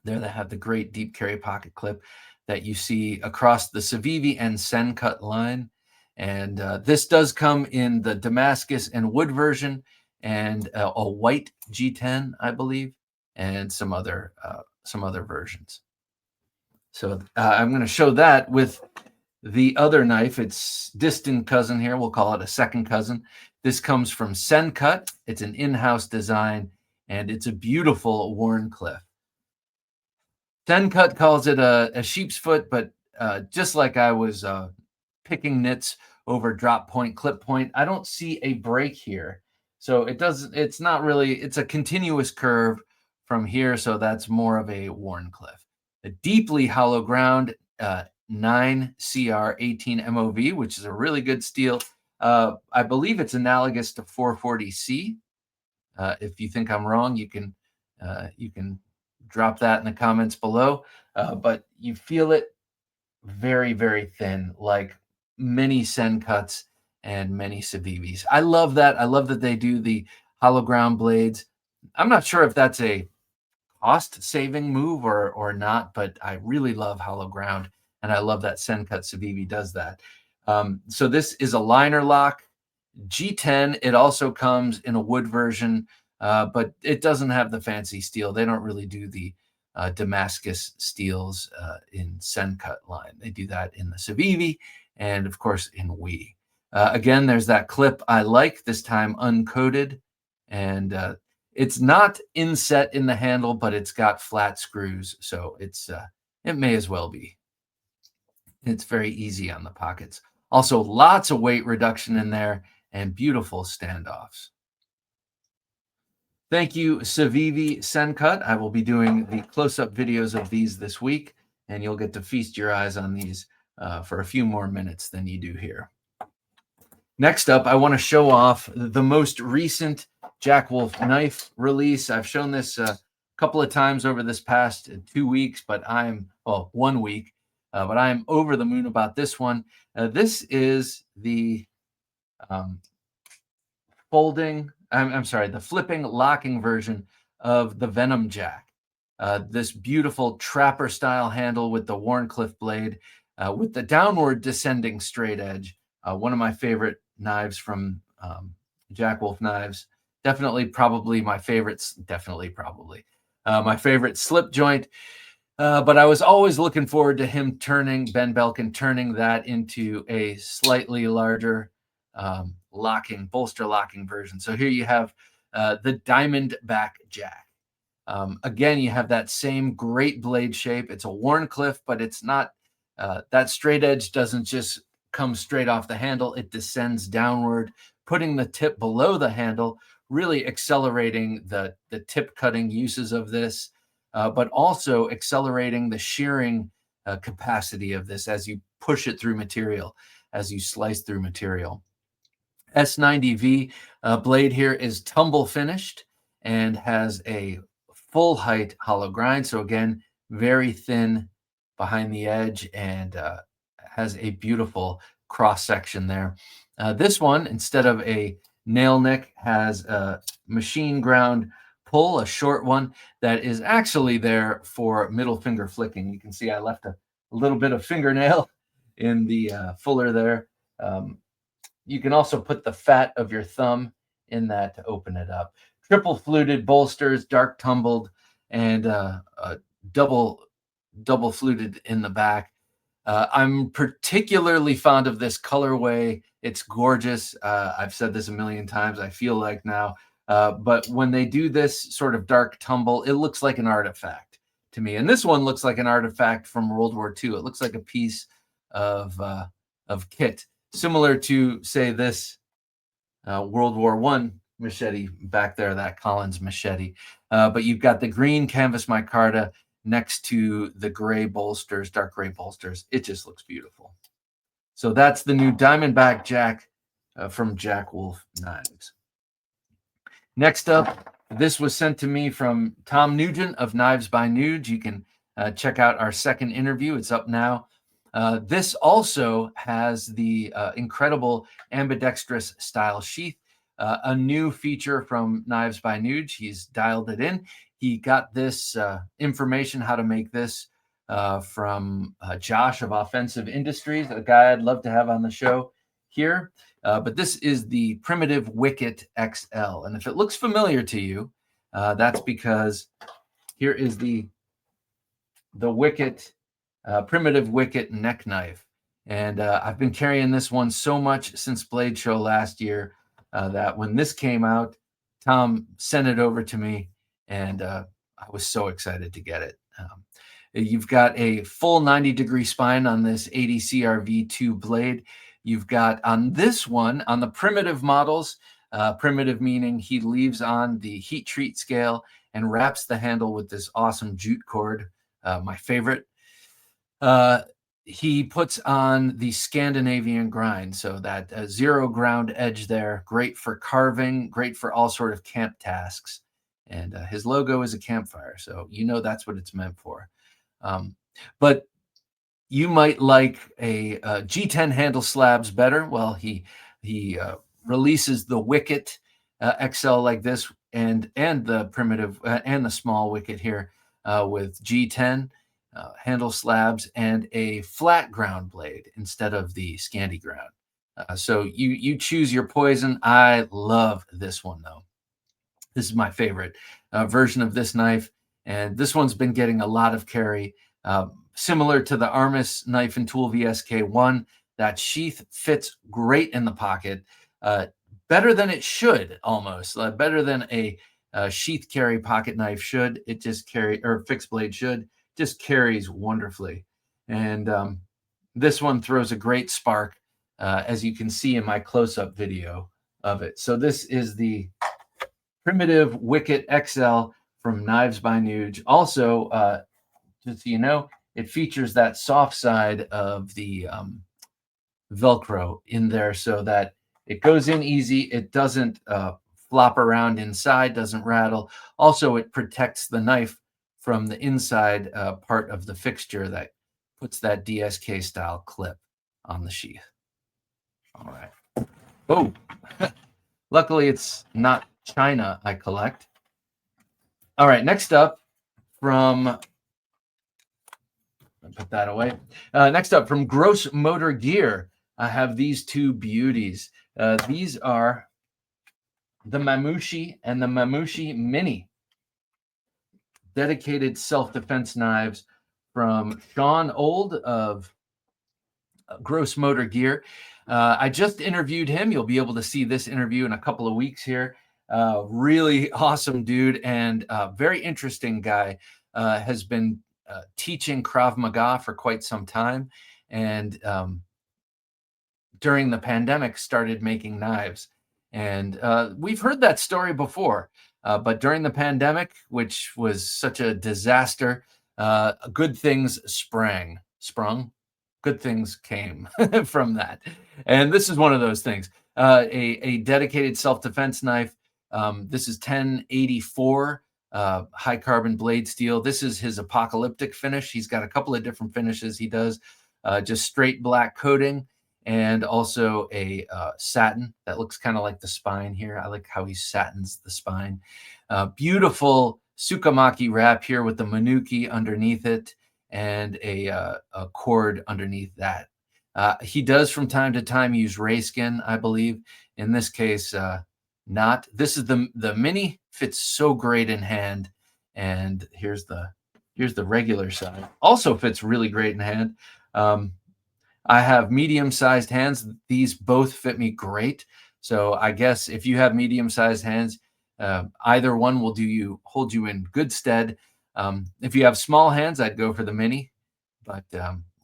There they have the great deep carry pocket clip that you see across the Civivi and Sencut line. And this does come in the Damascus and wood version, and a white G10, I believe, and some other versions. So I'm going to show that with the other knife. It's distant cousin here. We'll call it a second cousin. This comes from Sencut. It's an in-house design, and it's a beautiful Wharncliffe. Sencut calls it a sheep's foot, but just like I was picking nits over drop point, clip point, I don't see a break here. So it's not really, it's a continuous curve from here. So that's more of a Wharncliffe. A deeply hollow ground 9CR18 MOV, which is a really good steel. I believe it's analogous to 440C. If you think I'm wrong, you can drop that in the comments below. But you feel it very, very thin, like many Sencuts and many Civivis. I love that. I love that they do the hollow ground blades. I'm not sure if that's a cost-saving move or not, but I really love hollow ground, and I love that Sencut Civivi does that. So this is a liner lock G10. It also comes in a wood version, but it doesn't have the fancy steel. They don't really do the Damascus steels in Sencut line. They do that in the Civivi and, of course, in WE. Again, there's that clip I like, this time uncoated, and it's not inset in the handle, but it's got flat screws, so it may as well be. It's very easy on the pockets. Also, lots of weight reduction in there and beautiful standoffs. Thank you, Civivi Sencut. I will be doing the close-up videos of these this week, and you'll get to feast your eyes on these for a few more minutes than you do here. Next up, I want to show off the most recent Jack Wolf knife release. I've shown this a couple of times over this past 2 weeks, but 1 week, but I'm over the moon about this one. This is the the flipping locking version of the Venom Jack. This beautiful trapper style handle with the Wharncliffe blade, with the downward descending straight edge. One of my favorite knives from Jack Wolf Knives. Definitely, probably my favorites. My favorite slip joint. But I was always looking forward to him Ben Belkin turning that into a slightly larger bolster locking version. So here you have the diamond back jack. Again, you have that same great blade shape. It's a Wharncliffe, but it's not, that straight edge doesn't just come straight off the handle. It descends downward, putting the tip below the handle, really accelerating the tip cutting uses of this. But also accelerating the shearing capacity of this as you push it through material, as you slice through material. S90V blade here is tumble finished and has a full height hollow grind. So again, very thin behind the edge and has a beautiful cross section there. This one, instead of a nail nick, has a machine ground pull, a short one that is actually there for middle finger flicking. You can see I left a little bit of fingernail in the fuller there. You can also put the fat of your thumb in that to open it up. Triple fluted bolsters, dark tumbled, and double fluted in the back. I'm particularly fond of this colorway. It's gorgeous. I've said this a million times, I feel like now. But when they do this sort of dark tumble, it looks like an artifact to me. And this one looks like an artifact from World War II. It looks like a piece of kit, similar to, say, this World War I machete back there, that Collins machete. But you've got the green canvas micarta next to the gray bolsters, dark gray bolsters. It just looks beautiful. So that's the new Diamondback Jack from Jack Wolf Knives. Next up, this was sent to me from Tom Nugent of Knives by Nuge. You can check out our second interview. It's up now. This also has the incredible ambidextrous style sheath, a new feature from Knives by Nuge. He's dialed it in. He got this information how to make this from Josh of Offensive Industries, a guy I'd love to have on the show here. But this is the Primitive Wicket XL. And if it looks familiar to you, that's because here is the Wicket, Primitive Wicket neck knife. And I've been carrying this one so much since Blade Show last year that when this came out, Tom sent it over to me, and I was so excited to get it. You've got a full 90-degree spine on this 80 CRV2 blade. You've got on this one, on the primitive models, primitive meaning he leaves on the heat treat scale and wraps the handle with this awesome jute cord, my favorite. He puts on the Scandinavian grind, so that zero ground edge there, great for carving, great for all sort of camp tasks. And his logo is a campfire, so you know that's what it's meant for. But you might like a G10 handle slabs better. Well, he releases the Wicket XL like this, and the primitive and the small Wicket here with G10 handle slabs and a flat ground blade instead of the Scandi ground. So you choose your poison. I love this one though. This is my favorite version of this knife, and this one's been getting a lot of carry. Similar to the Armis knife and tool VSK1, that sheath fits great in the pocket, better than it should, almost better than a sheath carry pocket knife should. It just or fixed blade should, just carries wonderfully. And this one throws a great spark, as you can see in my close-up video of it. So this is the Primitive Wicket XL from Knives by Nuge. Also, just so you know, it features that soft side of the Velcro in there so that it goes in easy. It doesn't flop around inside, doesn't rattle. Also, it protects the knife from the inside part of the fixture that puts that DSK style clip on the sheath. All right. Oh, luckily it's not China I collect. All right, next up from... put that away. Next up, from Gross Motor Gear, I have these two beauties. These are the Mamushi and the Mamushi Mini. Dedicated self-defense knives from Sean Old of Gross Motor Gear. I just interviewed him. You'll be able to see this interview in a couple of weeks here. Really awesome dude and very interesting guy. Has been teaching Krav Maga for quite some time, and during the pandemic started making knives. And we've heard that story before, but during the pandemic, which was such a disaster, good things sprung. Good things came from that. And this is one of those things. A dedicated self-defense knife. This is 1084 high carbon blade steel. This is his apocalyptic finish. He's got a couple of different finishes he does. Just straight black coating, and also a satin that looks kind of like the spine here. I like how he satins the spine. Beautiful Sukamaki wrap here with the Manuki underneath it, and a cord underneath that. He does from time to time use ray skin, I believe. In this case, not. This is the mini. Fits so great in hand, and here's the regular side. Also fits really great in hand. I have medium-sized hands. These both fit me great. So I guess if you have medium-sized hands, either one will hold you in good stead. If you have small hands, I'd go for the mini, but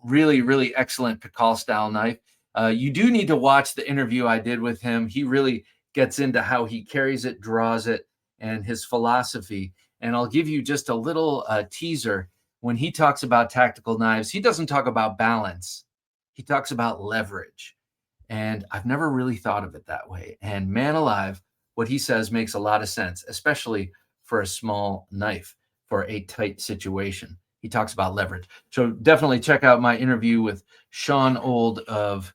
really, really excellent TKell style knife. You do need to watch the interview I did with him. He really gets into how he carries it, draws it, and his philosophy. And I'll give you just a little teaser. When he talks about tactical knives, he doesn't talk about balance. He talks about leverage. And I've never really thought of it that way. And man alive, what he says makes a lot of sense, especially for a small knife, for a tight situation. He talks about leverage. So definitely check out my interview with Sean Old of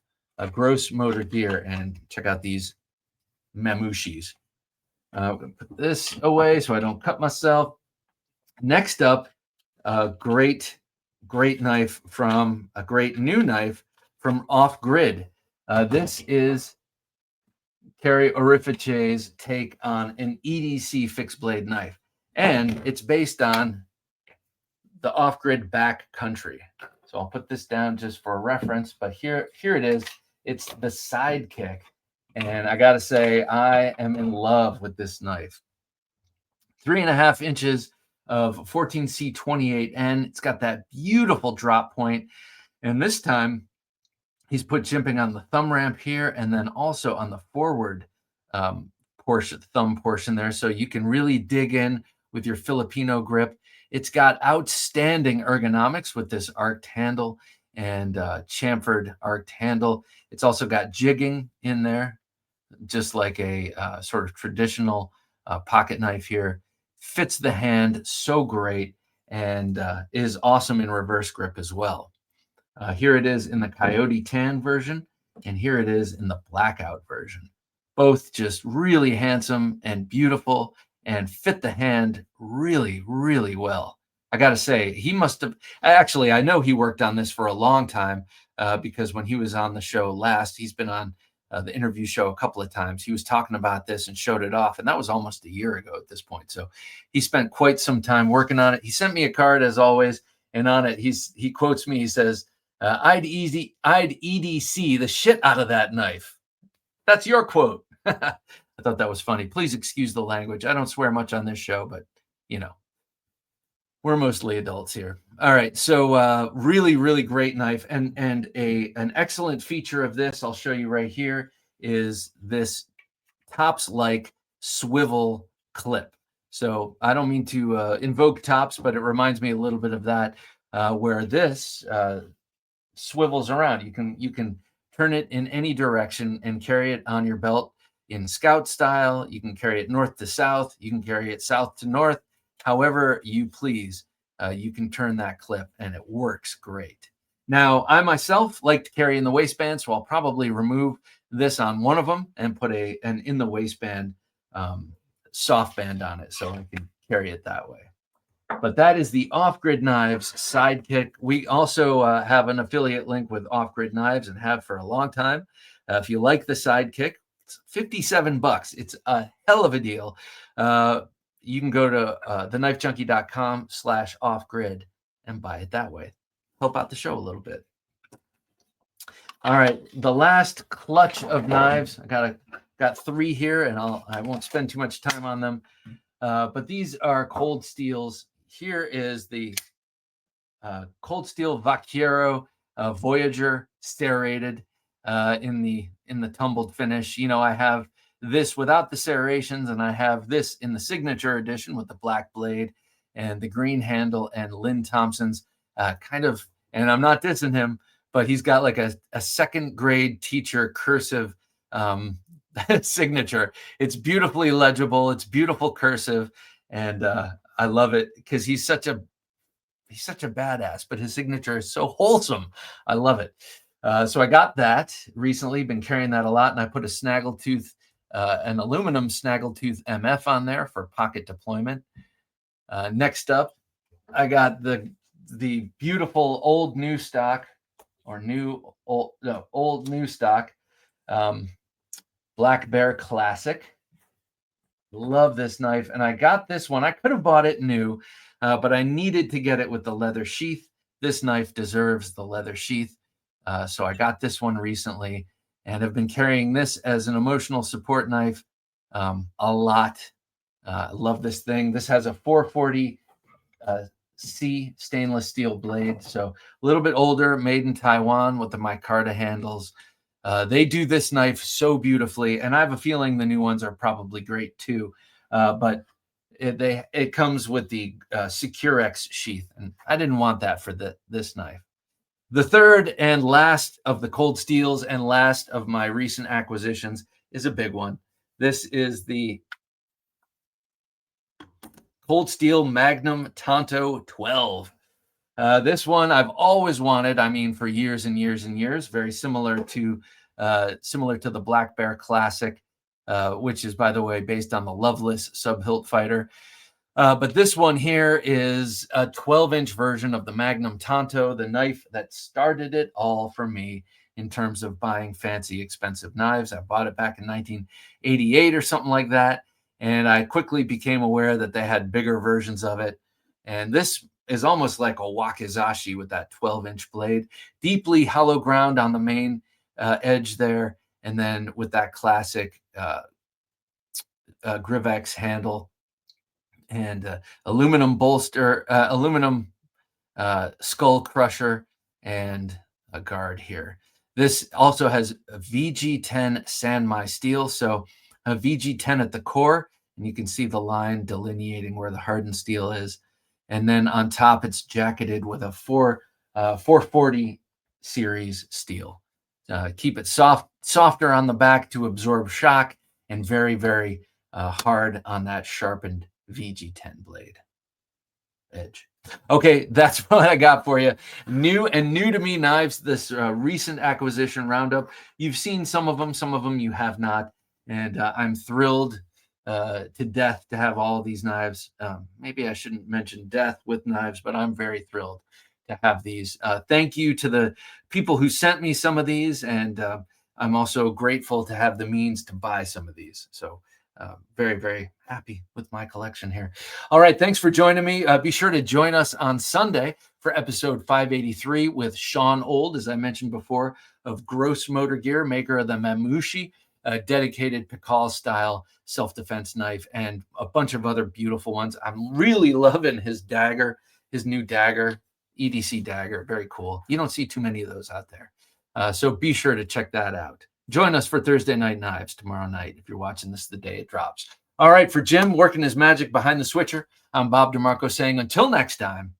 Gross Motor Gear and check out these mamushis. I'm going to put this away so I don't cut myself. Next up, a great knife from a great new knife from Off-Grdi. This is Kerry Orifice's take on an EDC fixed blade knife, and it's based on the Off-Grdi back country. So I'll put this down just for a reference, but here it is. It's the Sidekick, and I gotta say I am in love with this knife. 3.5 inches of 14C28N. It's got that beautiful drop point, and this time he's put jimping on the thumb ramp here, and then also on the forward thumb portion there, so you can really dig in with your Filipino grip. It's got outstanding ergonomics with this arced handle and chamfered arced handle. It's also got jigging in there, just like a sort of traditional pocket knife here. Fits the hand so great, and is awesome in reverse grip as well. Here it is in the Coyote Tan version, and here it is in the Blackout version. Both just really handsome and beautiful and fit the hand really, really well. I got to say, he must have actually, I know he worked on this for a long time because when he was on the show last, he's been on the interview show a couple of times. He was talking about this and showed it off, and that was almost a year ago at this point. So he spent quite some time working on it. He sent me a card as always, and on it he quotes me. He says, I'd EDC the shit out of that knife. That's your quote. I thought that was funny. Please excuse the language. I don't swear much on this show, but you know, we're mostly adults here. All right, so really, really great knife, and an excellent feature of this, I'll show you right here, is this tops-like swivel clip. So I don't mean to invoke tops, but it reminds me a little bit of that, where this swivels around. You can turn it in any direction and carry it on your belt in scout style. You can carry it north to south. You can carry it south to north. However you please, you can turn that clip, and it works great. Now, I myself like to carry in the waistband, so I'll probably remove this on one of them and put an in the waistband soft band on it, so I can carry it that way. But that is the Off-Grdi Knives Sidekick. We also have an affiliate link with Off-Grdi Knives and have for a long time. If you like the Sidekick, it's $57. It's a hell of a deal. You can go to TheKnifeJunkie.com/Off-Grdi and buy it that way. Help out the show a little bit. All right, the last clutch of knives. I got 3 here, and I won't spend too much time on them. But these are Cold Steels. Here is the Cold Steel Vaquero Voyager serrated in the tumbled finish. You know, I have this without the serrations, and I have this in the signature edition with the black blade and the green handle and Lynn Thompson's and I'm not dissing him, but he's got like a 2nd grade teacher cursive signature. It's beautifully legible. It's beautiful cursive. And I love it because he's such a badass, but his signature is so wholesome. I love it. So I got that recently, been carrying that a lot. And I put a snaggletooth, an aluminum snaggletooth MF on there for pocket deployment. Next up, I got the beautiful old new stock Black Bear Classic. Love this knife. And I got this one. I could have bought it new, but I needed to get it with the leather sheath. This knife deserves the leather sheath. So I got this one recently and have been carrying this as an emotional support knife a lot. Love this thing. This has a 440 C stainless steel blade. So a little bit older, made in Taiwan with the micarta handles. They do this knife so beautifully, and I have a feeling the new ones are probably great too. But it comes with the Securex sheath, and I didn't want that for this knife. The third and last of the Cold Steels and last of my recent acquisitions is a big one. This is the Cold Steel Magnum Tanto 12. This one I've always wanted. I mean, for years and years and years. Very similar to the Black Bear Classic, which is, by the way, based on the Loveless sub-hilt fighter. But this one here is a 12-inch version of the Magnum Tanto, the knife that started it all for me in terms of buying fancy, expensive knives. I bought it back in 1988 or something like that. And I quickly became aware that they had bigger versions of it. And this is almost like a wakizashi with that 12-inch blade. Deeply hollow ground on the main edge there. And then with that classic Grivex handle and aluminum bolster, aluminum skull crusher, and a guard here. This also has a VG10 Sanmai steel. So a VG10 at the core, and you can see the line delineating where the hardened steel is. And then on top, it's jacketed with a 440 series steel. Keep it softer on the back to absorb shock, and very, very hard on that sharpened VG10 blade edge. Okay, that's what I got for you. New to me knives, this recent acquisition Roundup. You've seen some of them you have not. And I'm thrilled to death to have all of these knives. Maybe I shouldn't mention death with knives, but I'm very thrilled to have these. Thank you to the people who sent me some of these. And I'm also grateful to have the means to buy some of these. So very, very happy with my collection here. All right. Thanks for joining me. Be sure to join us on Sunday for episode 583 with Sean Old, as I mentioned before, of Gross Motor Gear, maker of the Mamushi, a dedicated TKell style self-defense knife, and a bunch of other beautiful ones. I'm really loving his dagger, his new dagger, EDC dagger. Very cool. You don't see too many of those out there. So be sure to check that out. Join us for Thursday Night Knives tomorrow night if you're watching this the day it drops. All right, for Jim working his magic behind the switcher, I'm Bob DeMarco saying until next time,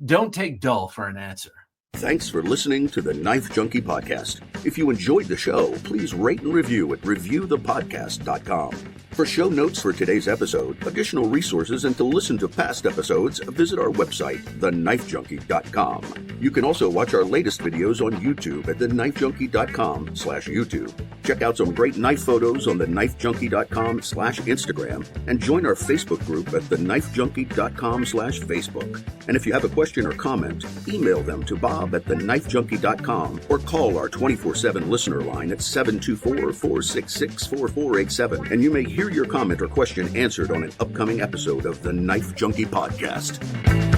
don't take dull for an answer. Thanks for listening to the Knife Junkie podcast. If you enjoyed the show, please rate and review at reviewthepodcast.com. For show notes for today's episode, additional resources, and to listen to past episodes, visit our website, TheKnifeJunkie.com. You can also watch our latest videos on YouTube at TheKnifeJunkie.com/YouTube. Check out some great knife photos on TheKnifeJunkie.com/Instagram, and join our Facebook group at TheKnifeJunkie.com/Facebook. And if you have a question or comment, email them to bob@TheKnifeJunkie.com or call our 24/7 listener line at 724-466-4487, and you may hear your comment or question answered on an upcoming episode of the Knife Junkie podcast.